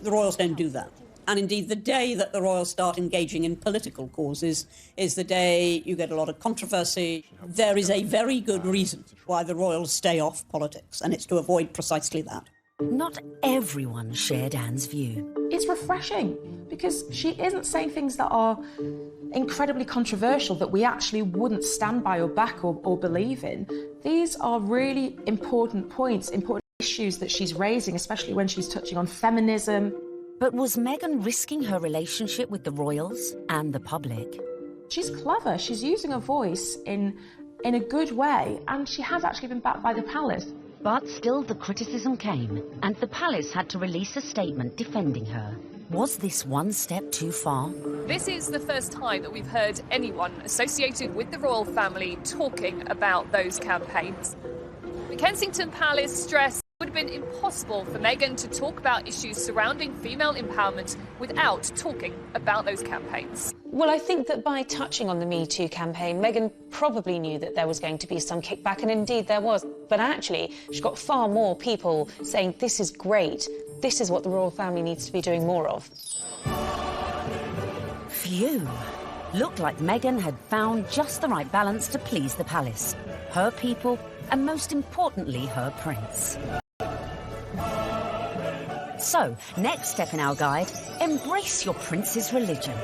The royals don't do that. And indeed, the day that the royals start engaging in political causes is the day you get a lot of controversy. There is a very good reason why the royals stay off politics, and it's to avoid precisely that. Not everyone shared Anne's view. It's refreshing because she isn't saying things that are incredibly controversial that we actually wouldn't stand by or back or believe in. These are really important points, important issues that she's raising, especially when she's touching on feminism. But was Meghan risking her relationship with the royals and the public? She's clever. She's using her voice in a good way, and she has actually been backed by the palace. But still the criticism came, and the palace had to release a statement defending her. Was this one step too far? This is the first time that we've heard anyone associated with the royal family talking about those campaigns. The Kensington Palace stressed it would have been impossible for Meghan to talk about issues surrounding female empowerment without talking about those campaigns. Well, I think that by touching on the Me Too campaign, Meghan probably knew that there was going to be some kickback, and indeed there was. But actually, she got far more people saying, this is great, this is what the royal family needs to be doing more of. Phew. Looked like Meghan had found just the right balance to please the palace, her people, and most importantly, her prince. So, next step in our guide, embrace your prince's religion.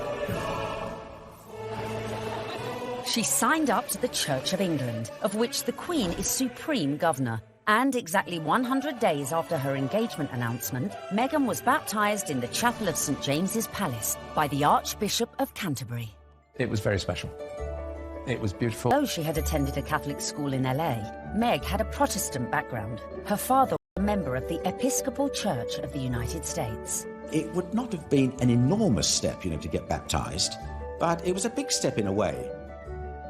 She signed up to the Church of England, of which the Queen is supreme governor. And exactly 100 days after her engagement announcement, Meghan was baptised in the chapel of St James's Palace by the Archbishop of Canterbury. It was very special. It was beautiful. Though she had attended a Catholic school in LA, Meg had a Protestant background. Her father was a member of the Episcopal Church of the United States. It would not have been an enormous step, to get baptised, but it was a big step in a way.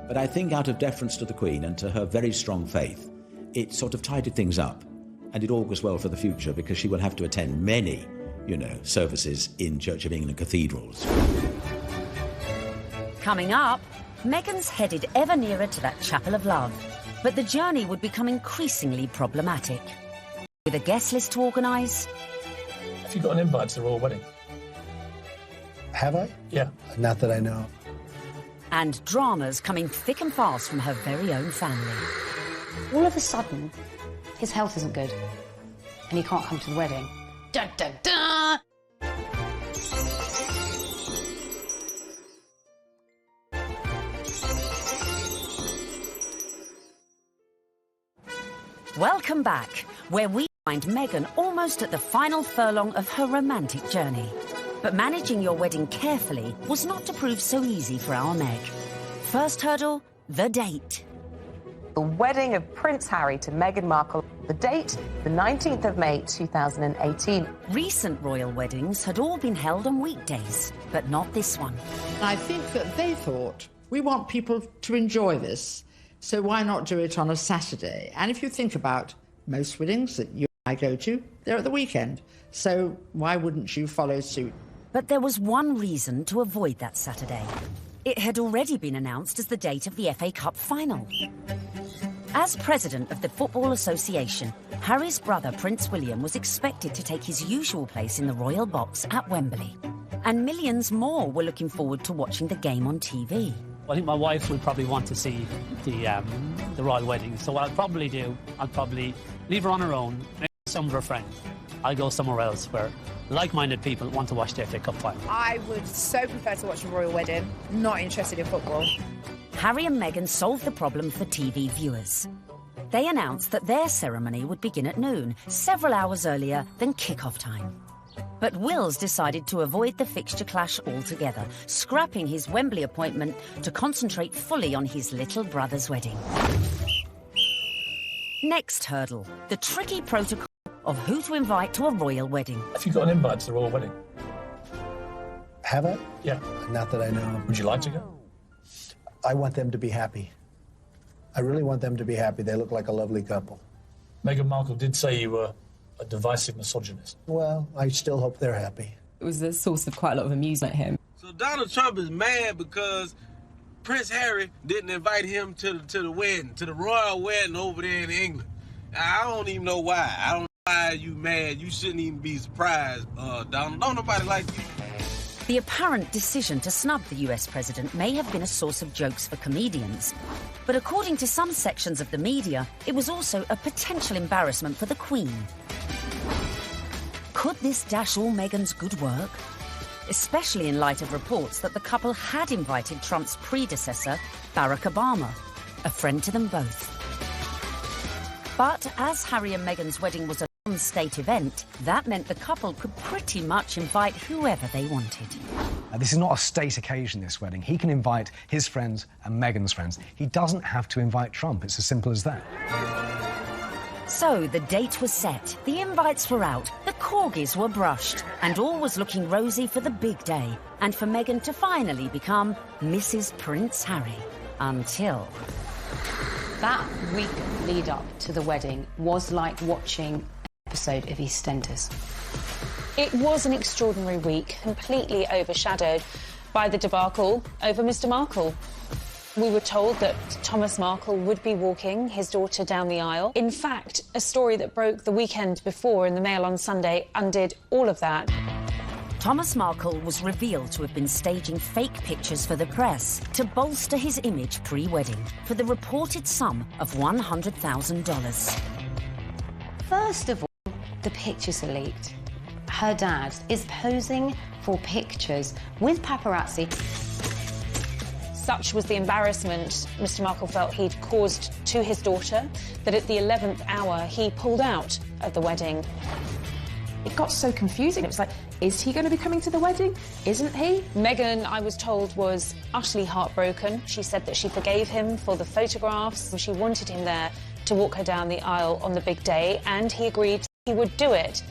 But I think out of deference to the Queen and to her very strong faith, it sort of tidied things up, and it augurs well for the future because she will have to attend many, services in Church of England cathedrals. Coming up, Meghan's headed ever nearer to that chapel of love, but the journey would become increasingly problematic. With a guest list to organise... Have you got an invite to the royal wedding? Have I? Yeah. Not that I know. And dramas coming thick and fast from her very own family. All of a sudden, his health isn't good, and he can't come to the wedding. Dun, dun, dun! Welcome back, where we find Meghan almost at the final furlong of her romantic journey. But managing your wedding carefully was not to prove so easy for our Meg. First hurdle, the date. The wedding of Prince Harry to Meghan Markle. The date, the 19th of May, 2018. Recent royal weddings had all been held on weekdays, but not this one. I think that they thought, we want people to enjoy this, so why not do it on a Saturday? And if you think about most weddings that you and I go to, they're at the weekend. So why wouldn't you follow suit? But there was one reason to avoid that Saturday. It had already been announced as the date of the FA Cup final. As president of the Football Association, Harry's brother Prince William was expected to take his usual place in the royal box at Wembley. And millions more were looking forward to watching the game on TV. I think my wife would probably want to see the royal wedding. So what I'll probably do, I'll probably leave her on her own, maybe some of her friends. I'll go somewhere else where like-minded people want to watch the FA Cup final. I would so prefer to watch a royal wedding, not interested in football. Harry and Meghan solved the problem for TV viewers. They announced that their ceremony would begin at noon, several hours earlier than kick-off time. But Wills decided to avoid the fixture clash altogether, scrapping his Wembley appointment to concentrate fully on his little brother's wedding. Next hurdle, the tricky protocol of who to invite to a royal wedding. Have you got an invite to the royal wedding? Have I? Yeah. Not that I know. Would you like to go? I want them to be happy. I really want them to be happy. They look like a lovely couple. Meghan Markle did say you were a divisive misogynist. Well, I still hope they're happy. It was a source of quite a lot of amusement, him. So Donald Trump is mad because Prince Harry didn't invite him to the wedding, to the royal wedding over there in England. I don't even know why. I don't know why you mad. You shouldn't even be surprised, Donald. Don't nobody like you. The apparent decision to snub the US president may have been a source of jokes for comedians. But according to some sections of the media, it was also a potential embarrassment for the Queen. Could this dash all Meghan's good work? Especially in light of reports that the couple had invited Trump's predecessor, Barack Obama, a friend to them both. But as Harry and Meghan's wedding was a non-state event, that meant the couple could pretty much invite whoever they wanted. This is not a state occasion, this wedding. He can invite his friends and Meghan's friends. He doesn't have to invite Trump. It's as simple as that. So the date was set, the invites were out, the corgis were brushed, and all was looking rosy for the big day, and for Meghan to finally become Mrs. Prince Harry. Until... That week lead up to the wedding was like watching an episode of EastEnders. It was an extraordinary week, completely overshadowed by the debacle over Mr. Markle. We were told that Thomas Markle would be walking his daughter down the aisle. In fact, a story that broke the weekend before in the Mail on Sunday undid all of that. Thomas Markle was revealed to have been staging fake pictures for the press to bolster his image pre-wedding for the reported sum of $100,000. First of all, the pictures are leaked. Her dad is posing for pictures with paparazzi. Such was the embarrassment Mr. Markle felt he'd caused to his daughter that at the 11th hour he pulled out of the wedding. It got so confusing. It was like, is he going to be coming to the wedding? Isn't he? Meghan, I was told, was utterly heartbroken. She said that she forgave him for the photographs. She wanted him there to walk her down the aisle on the big day, and he agreed he would do it.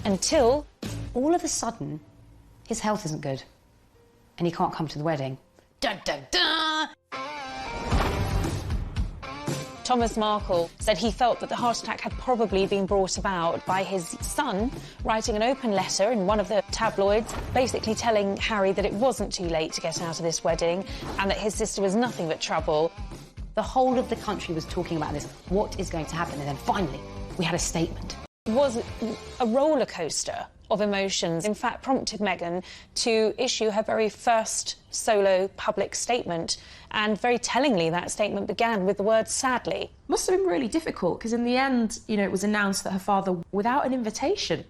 Until, all of a sudden, his health isn't good, and he can't come to the wedding. Dun, dun, dun! Thomas Markle said he felt that the heart attack had probably been brought about by his son writing an open letter in one of the tabloids, basically telling Harry that it wasn't too late to get out of this wedding and that his sister was nothing but trouble. The whole of the country was talking about this. What is going to happen? And then finally, we had a statement. It was a roller coaster of emotions, in fact prompted Meghan to issue her very first solo public statement, and very tellingly that statement began with the word sadly. Must have been really difficult, because in the end, you know, it was announced that her father, without an invitation.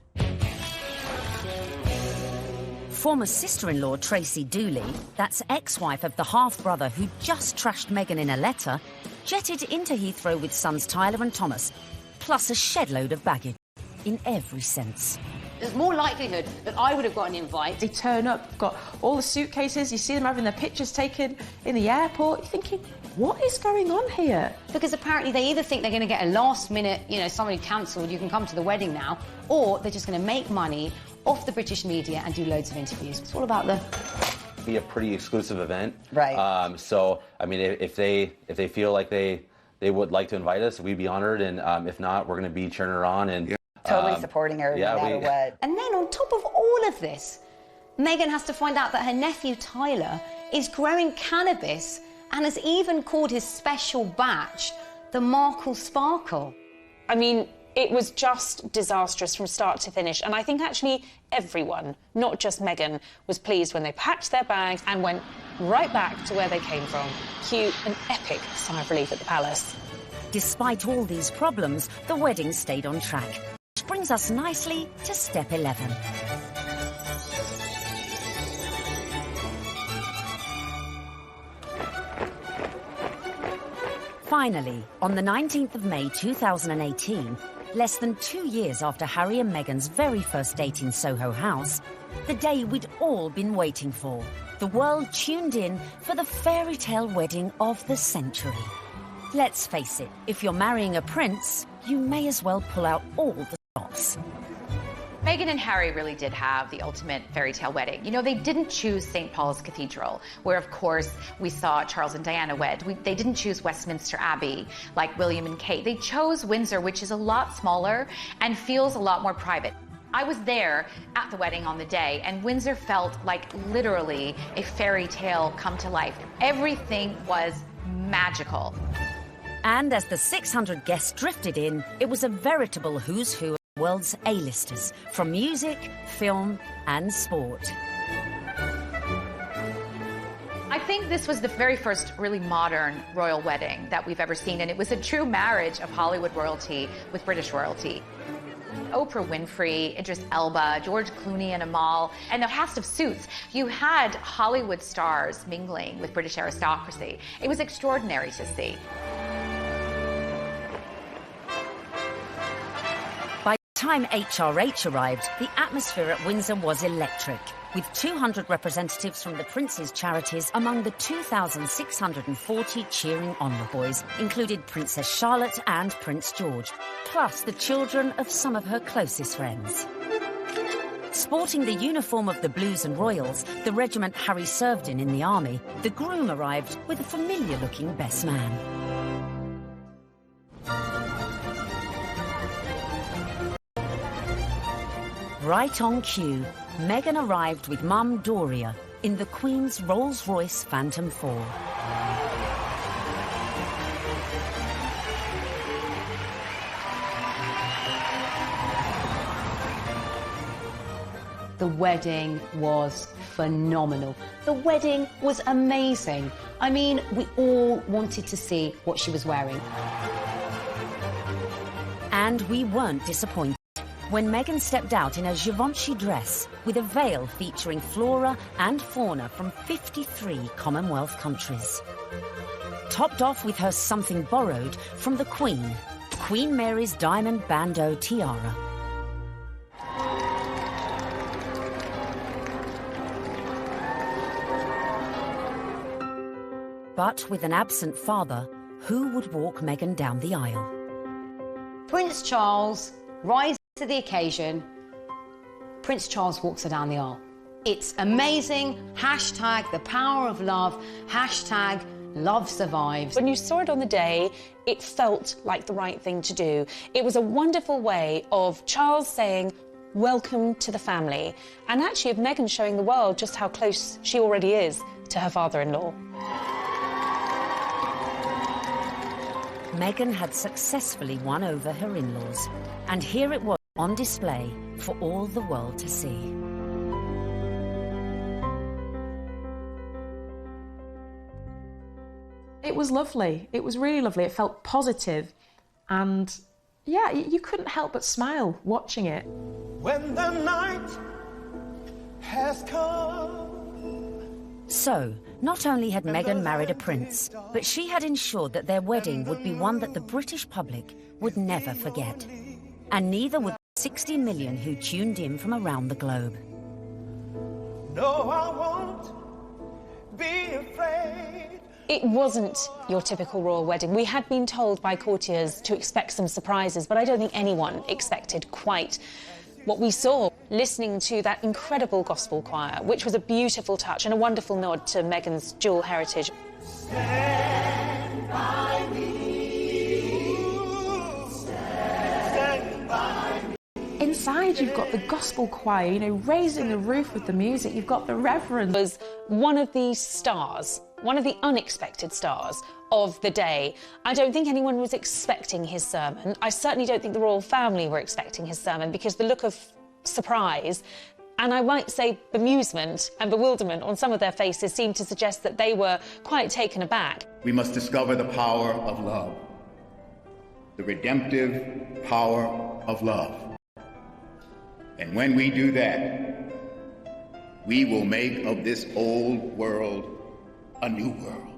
Former sister-in-law Tracy Dooley, that's ex-wife of the half-brother who just trashed Meghan in a letter, jetted into Heathrow with sons Tyler and Thomas, plus a shed-load of baggage, in every sense. There's more likelihood that I would have got an invite. They turn up, got all the suitcases, you see them having their pictures taken in the airport. You're thinking, what is going on here? Because apparently they either think they're going to get a last-minute, you know, somebody cancelled, you can come to the wedding now, or they're just going to make money off the British media and do loads of interviews. It's all about the... Be a pretty exclusive event. Right. So, I mean, if they feel like they would like to invite us, we'd be honored, and if not, we're going to be cheering her on and... Totally supporting her no matter what. And then on top of all of this, Meghan has to find out that her nephew Tyler is growing cannabis and has even called his special batch the Markle Sparkle. I mean, it was just disastrous from start to finish, and I think actually everyone, not just Meghan, was pleased when they packed their bags and went right back to where they came from. Cue an epic sigh of relief at the palace. Despite all these problems, the wedding stayed on track. Which brings us nicely to step 11. Finally, on the 19th of May 2018, less than 2 years after Harry and Meghan's very first date in Soho House, the day we'd all been waiting for. The world tuned in for the fairy tale wedding of the century. Let's face it, if you're marrying a prince, you may as well pull out all the stops. Meghan and Harry really did have the ultimate fairy tale wedding. You know, they didn't choose St. Paul's Cathedral, where, of course, we saw Charles and Diana wed. They didn't choose Westminster Abbey, like William and Kate. They chose Windsor, which is a lot smaller and feels a lot more private. I was there at the wedding on the day, and Windsor felt like literally a fairy tale come to life. Everything was magical. And as the 600 guests drifted in, it was a veritable who's who of the world's A-listers, from music, film, and sport. I think this was the very first really modern royal wedding that we've ever seen, and it was a true marriage of Hollywood royalty with British royalty. Oprah Winfrey, Idris Elba, George Clooney and Amal, and a cast of Suits. You had Hollywood stars mingling with British aristocracy. It was extraordinary to see. By the time HRH arrived, the atmosphere at Windsor was electric, with 200 representatives from the Prince's charities among the 2,640 cheering envoys, included Princess Charlotte and Prince George, plus the children of some of her closest friends. Sporting the uniform of the Blues and Royals, the regiment Harry served in the army, the groom arrived with a familiar-looking best man. Right on cue, Meghan arrived with Mum Doria in the Queen's Rolls-Royce Phantom 4. The wedding was phenomenal. The wedding was amazing. I mean, we all wanted to see what she was wearing. And we weren't disappointed when Meghan stepped out in a Givenchy dress with a veil featuring flora and fauna from 53 Commonwealth countries. Topped off with her something borrowed from the Queen, Queen Mary's diamond bandeau tiara. But with an absent father, who would walk Meghan down the aisle? Prince Charles rises to the occasion. Prince Charles walks her down the aisle. It's amazing. Hashtag the power of love. Hashtag love survives. When you saw it on the day, it felt like the right thing to do. It was a wonderful way of Charles saying, welcome to the family, and actually of Meghan showing the world just how close she already is to her father-in-law. Meghan had successfully won over her in-laws, and here it was on display for all the world to see. It was lovely. It was really lovely. It felt positive, and yeah, you couldn't help but smile watching it. When the night has come. So, not only had Meghan married a prince, but she had ensured that their wedding would be one that the British public would never forget. And neither would the 60 million who tuned in from around the globe. No, I won't be afraid. It wasn't your typical royal wedding. We had been told by courtiers to expect some surprises, but I don't think anyone expected quite what we saw. Listening to that incredible gospel choir, which was a beautiful touch and a wonderful nod to Meghan's dual heritage. Stand by me. Stand by me. Inside, you've got the gospel choir, you know, raising the roof with the music. You've got the reverend. Was one of the stars, one of the unexpected stars of the day. I don't think anyone was expecting his sermon. I certainly don't think the royal family were expecting his sermon, because the look of surprise, and I might say bemusement and bewilderment on some of their faces seemed to suggest that they were quite taken aback. We must discover the power of love, the redemptive power of love. And when we do that, we will make of this old world a new world.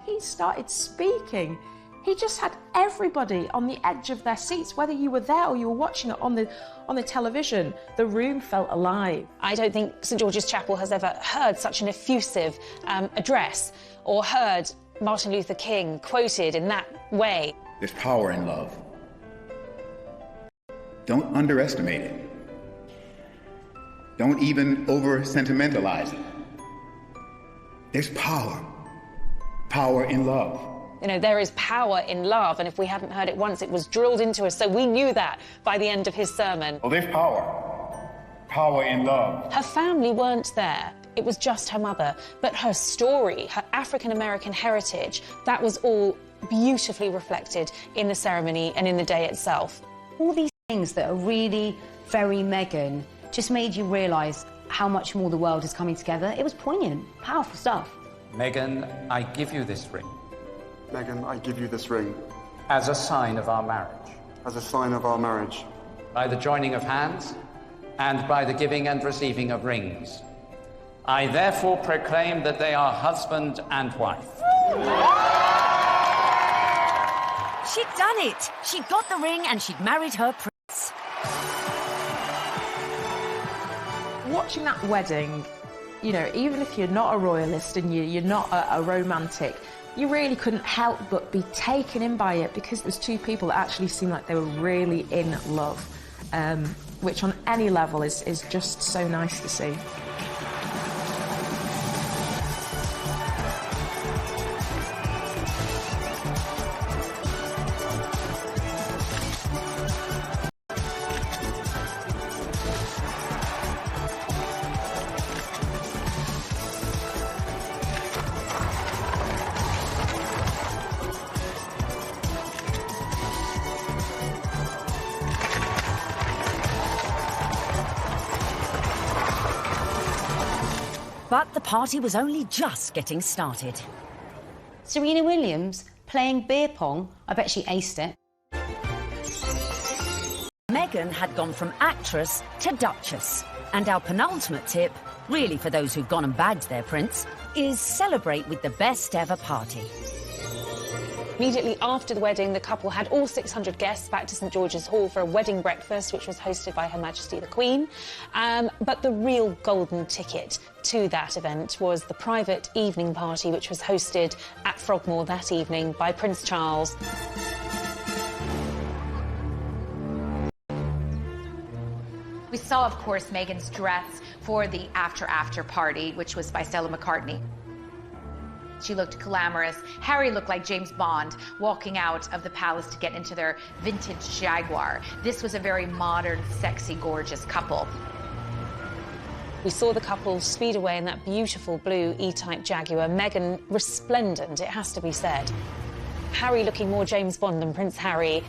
He started speaking. He just had everybody on the edge of their seats, whether you were there or you were watching it on the television. The room felt alive. I don't think St George's Chapel has ever heard such an effusive address, or heard Martin Luther King quoted in that way. There's power in love. Don't underestimate it. Don't even over-sentimentalize it. There's power in love. You know, there is power in love, and if we hadn't heard it once, it was drilled into us, so we knew that by the end of his sermon. Well, there's power in love. Her family weren't there. It was just her mother. But her story, her African-American heritage, that was all beautifully reflected in the ceremony and in the day itself. All these things that are really very Meghan just made you realise how much more the world is coming together. It was poignant, powerful stuff. Meghan, I give you this ring. Meghan, I give you this ring. As a sign of our marriage. As a sign of our marriage. By the joining of hands and by the giving and receiving of rings. I therefore proclaim that they are husband and wife. She'd done it. She'd got the ring and she'd married her prince. Watching that wedding, you know, even if you're not a royalist and you're not a romantic, you really couldn't help but be taken in by it, because it was two people that actually seemed like they were really in love, which on any level is just so nice to see. But the party was only just getting started. Serena Williams playing beer pong, I bet she aced it. Meghan had gone from actress to duchess. And our penultimate tip, really for those who've gone and bagged their prince, is celebrate with the best ever party. Immediately after the wedding, the couple had all 600 guests back to St George's Hall for a wedding breakfast, which was hosted by Her Majesty the Queen. But the real golden ticket to that event was the private evening party, which was hosted at Frogmore that evening by Prince Charles. We saw, of course, Meghan's dress for the after party, which was by Stella McCartney. She looked glamorous. Harry looked like James Bond walking out of the palace to get into their vintage Jaguar. This was a very modern, sexy, gorgeous couple. We saw the couple speed away in that beautiful blue E-Type Jaguar. Meghan resplendent, it has to be said. Harry looking more James Bond than Prince Harry.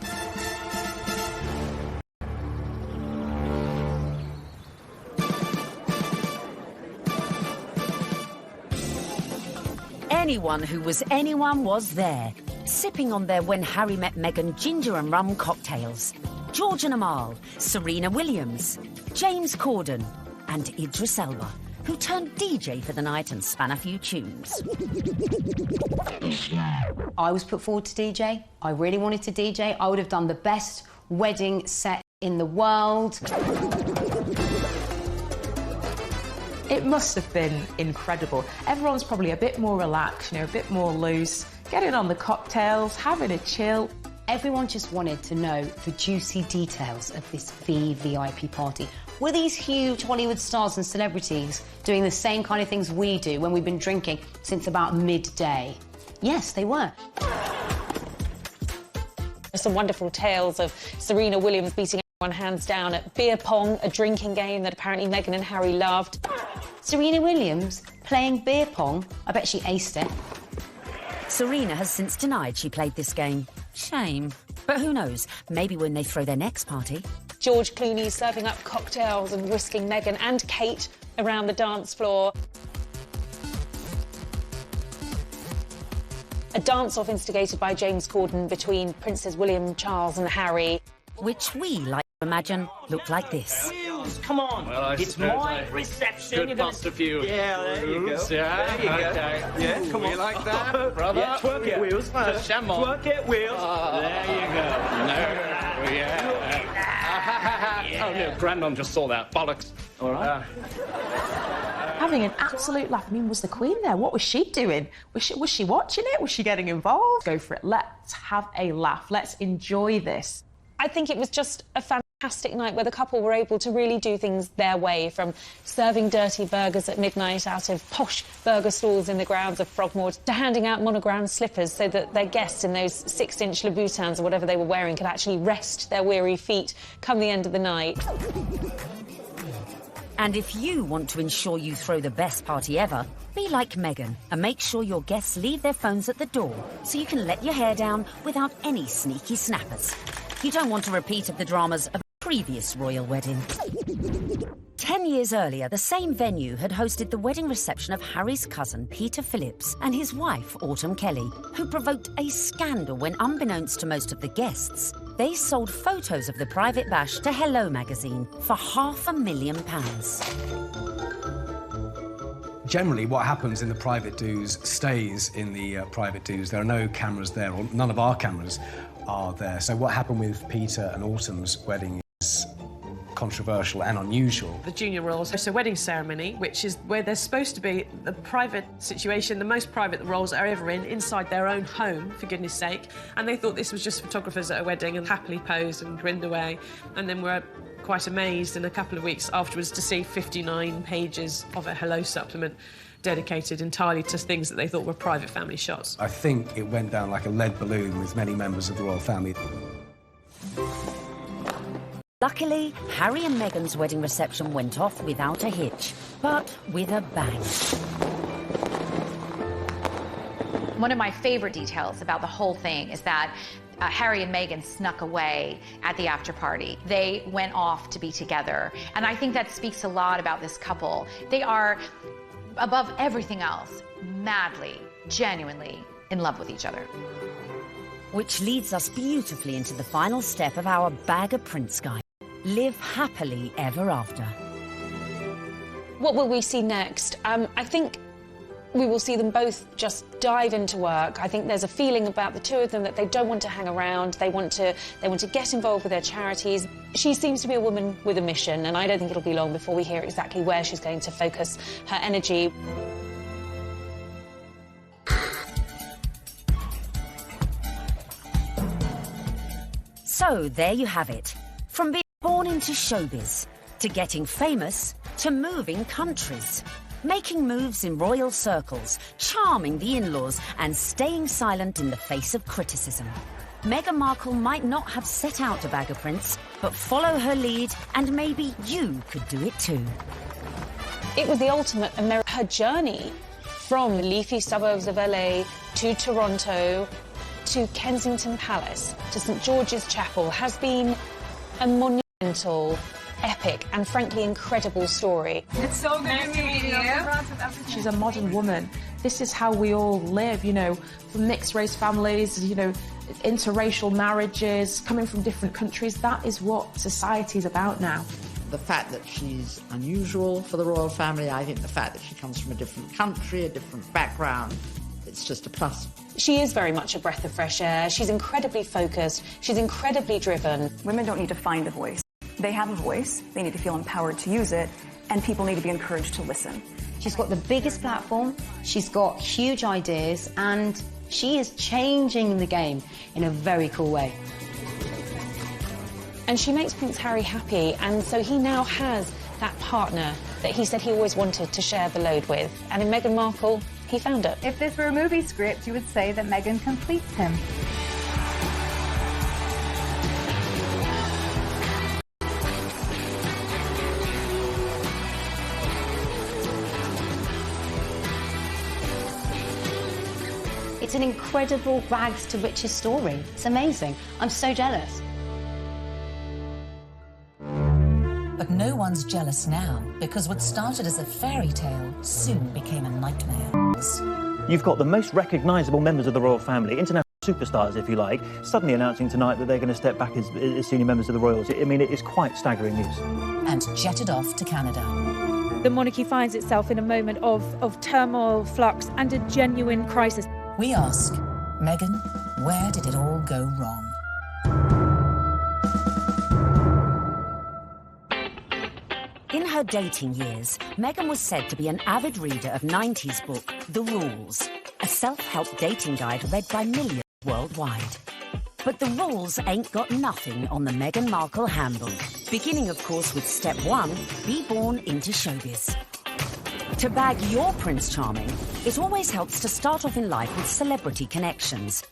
Anyone who was anyone was there, sipping on their When Harry Met Meghan ginger and rum cocktails. George and Amal, Serena Williams, James Corden and Idris Elba, who turned DJ for the night and span a few tunes. I was put forward to DJ. I really wanted to DJ. I would have done the best wedding set in the world. It must have been incredible. Everyone's probably a bit more relaxed, you know, a bit more loose, getting on the cocktails, having a chill. Everyone just wanted to know the juicy details of this VVIP party. Were these huge Hollywood stars and celebrities doing the same kind of things we do when we've been drinking since about midday? Yes, they were. Some wonderful tales of Serena Williams beating everyone hands down at beer pong, a drinking game that apparently Meghan and Harry loved. Serena Williams playing beer pong? I bet she aced it. Serena has since denied she played this game. Shame. But who knows, maybe when they throw their next party. George Clooney serving up cocktails and whisking Meghan and Kate around the dance floor. A dance-off instigated by James Corden between Princes William, Charles and Harry. Which we like to imagine looked like this. Come on, well, it's my reception. Good bust a few. Yeah, there you go. Yeah, there you go. Okay. Yeah, come on. You like that, brother? Yeah, twerk it, Wheels. Twerk it, Wheels. There you go. No, yeah. Oh, no, Grandmum just saw that. Bollocks. All right. Having an absolute laugh. I mean, was the Queen there? What was she doing? Was she watching it? Was she getting involved? Go for it. Let's have a laugh. Let's enjoy this. I think it was just a fantastic night where the couple were able to really do things their way, from serving dirty burgers at midnight out of posh burger stalls in the grounds of Frogmore to handing out monogrammed slippers so that their guests in those 6-inch Louboutins or whatever they were wearing could actually rest their weary feet come the end of the night. And if you want to ensure you throw the best party ever, be like Meghan and make sure your guests leave their phones at the door so you can let your hair down without any sneaky snappers. You don't want a repeat of the dramas of a previous royal wedding. 10 years earlier, the same venue had hosted the wedding reception of Harry's cousin, Peter Phillips, and his wife, Autumn Kelly, who provoked a scandal when, unbeknownst to most of the guests, they sold photos of the private bash to Hello magazine for £500,000. Generally, what happens in the private do's stays in the private do's. There are no cameras there, or none of our cameras are there. So what happened with Peter and Autumn's wedding is controversial and unusual. The junior royals host a wedding ceremony, which is where there's supposed to be the private situation, the most private the royals are ever in, inside their own home, for goodness sake. And they thought this was just photographers at a wedding and happily posed and grinned away. And then were quite amazed in a couple of weeks afterwards to see 59 pages of a Hello supplement dedicated entirely to things that they thought were private family shots. I think it went down like a lead balloon with many members of the royal family. Luckily, Harry and Meghan's wedding reception went off without a hitch, but with a bang. One of my favorite details about the whole thing is that Harry and Meghan snuck away at the after party. They went off to be together. And I think that speaks a lot about this couple. They are, above everything else, madly, genuinely in love with each other. Which leads us beautifully into the final step of our Bag of Prince guide. Live happily ever after. What will we see next? I think we will see them both just dive into work. I think there's a feeling about the two of them that they don't want to hang around. They want to get involved with their charities. She seems to be a woman with a mission, and I don't think it'll be long before we hear exactly where she's going to focus her energy. So there you have it. From being born into showbiz, to getting famous, to moving countries. Making moves in royal circles, charming the in-laws, and staying silent in the face of criticism. Meghan Markle might not have set out to bag a prince, but follow her lead, and maybe you could do it too. It was the ultimate her journey from the leafy suburbs of LA to Toronto to Kensington Palace to St George's Chapel has been a monumental, epic and frankly incredible story. It's so nice to meet you. She's a modern woman. This is how we all live, you know, from mixed race families, you know, interracial marriages, coming from different countries. That is what society is about now. The fact that she's unusual for the royal family, I think the fact that she comes from a different country, a different background, it's just a plus. She is very much a breath of fresh air. She's incredibly focused. She's incredibly driven. Women don't need to find a voice. They have a voice. They need to feel empowered to use it, and people need to be encouraged to listen. She's got the biggest platform, she's got huge ideas, and she is changing the game in a very cool way. And she makes Prince Harry happy, and so he now has that partner that he said he always wanted to share the load with. And in Meghan Markle, he found it. If this were a movie script, you would say that Meghan completes him. It's an incredible rags to riches story. It's amazing. I'm so jealous. But no one's jealous now, because what started as a fairy tale soon became a nightmare. You've got the most recognisable members of the royal family, international superstars, if you like, suddenly announcing tonight that they're going to step back as senior members of the royals. I mean, it is quite staggering news. And jetted off to Canada. The monarchy finds itself in a moment of turmoil, flux, and a genuine crisis. We ask, Meghan, where did it all go wrong? In her dating years, Meghan was said to be an avid reader of 90s book, The Rules, a self-help dating guide read by millions worldwide. But the rules ain't got nothing on the Meghan Markle handbook. Beginning, of course, with step 1, be born into showbiz. To bag your Prince Charming, it always helps to start off in life with celebrity connections.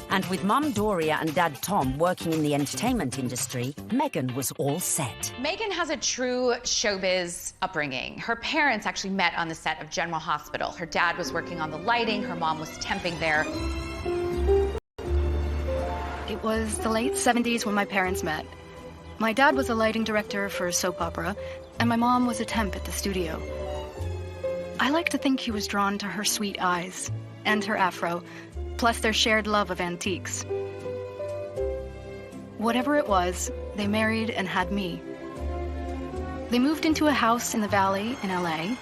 And with Mum Doria and Dad Tom working in the entertainment industry, Meghan was all set. Meghan has a true showbiz upbringing. Her parents actually met on the set of General Hospital. Her dad was working on the lighting, her mom was temping there. It was the late 70s when my parents met. My dad was a lighting director for a soap opera, and my mom was a temp at the studio. I like to think he was drawn to her sweet eyes and her afro, plus their shared love of antiques. Whatever it was, they married and had me. They moved into a house in the Valley in LA,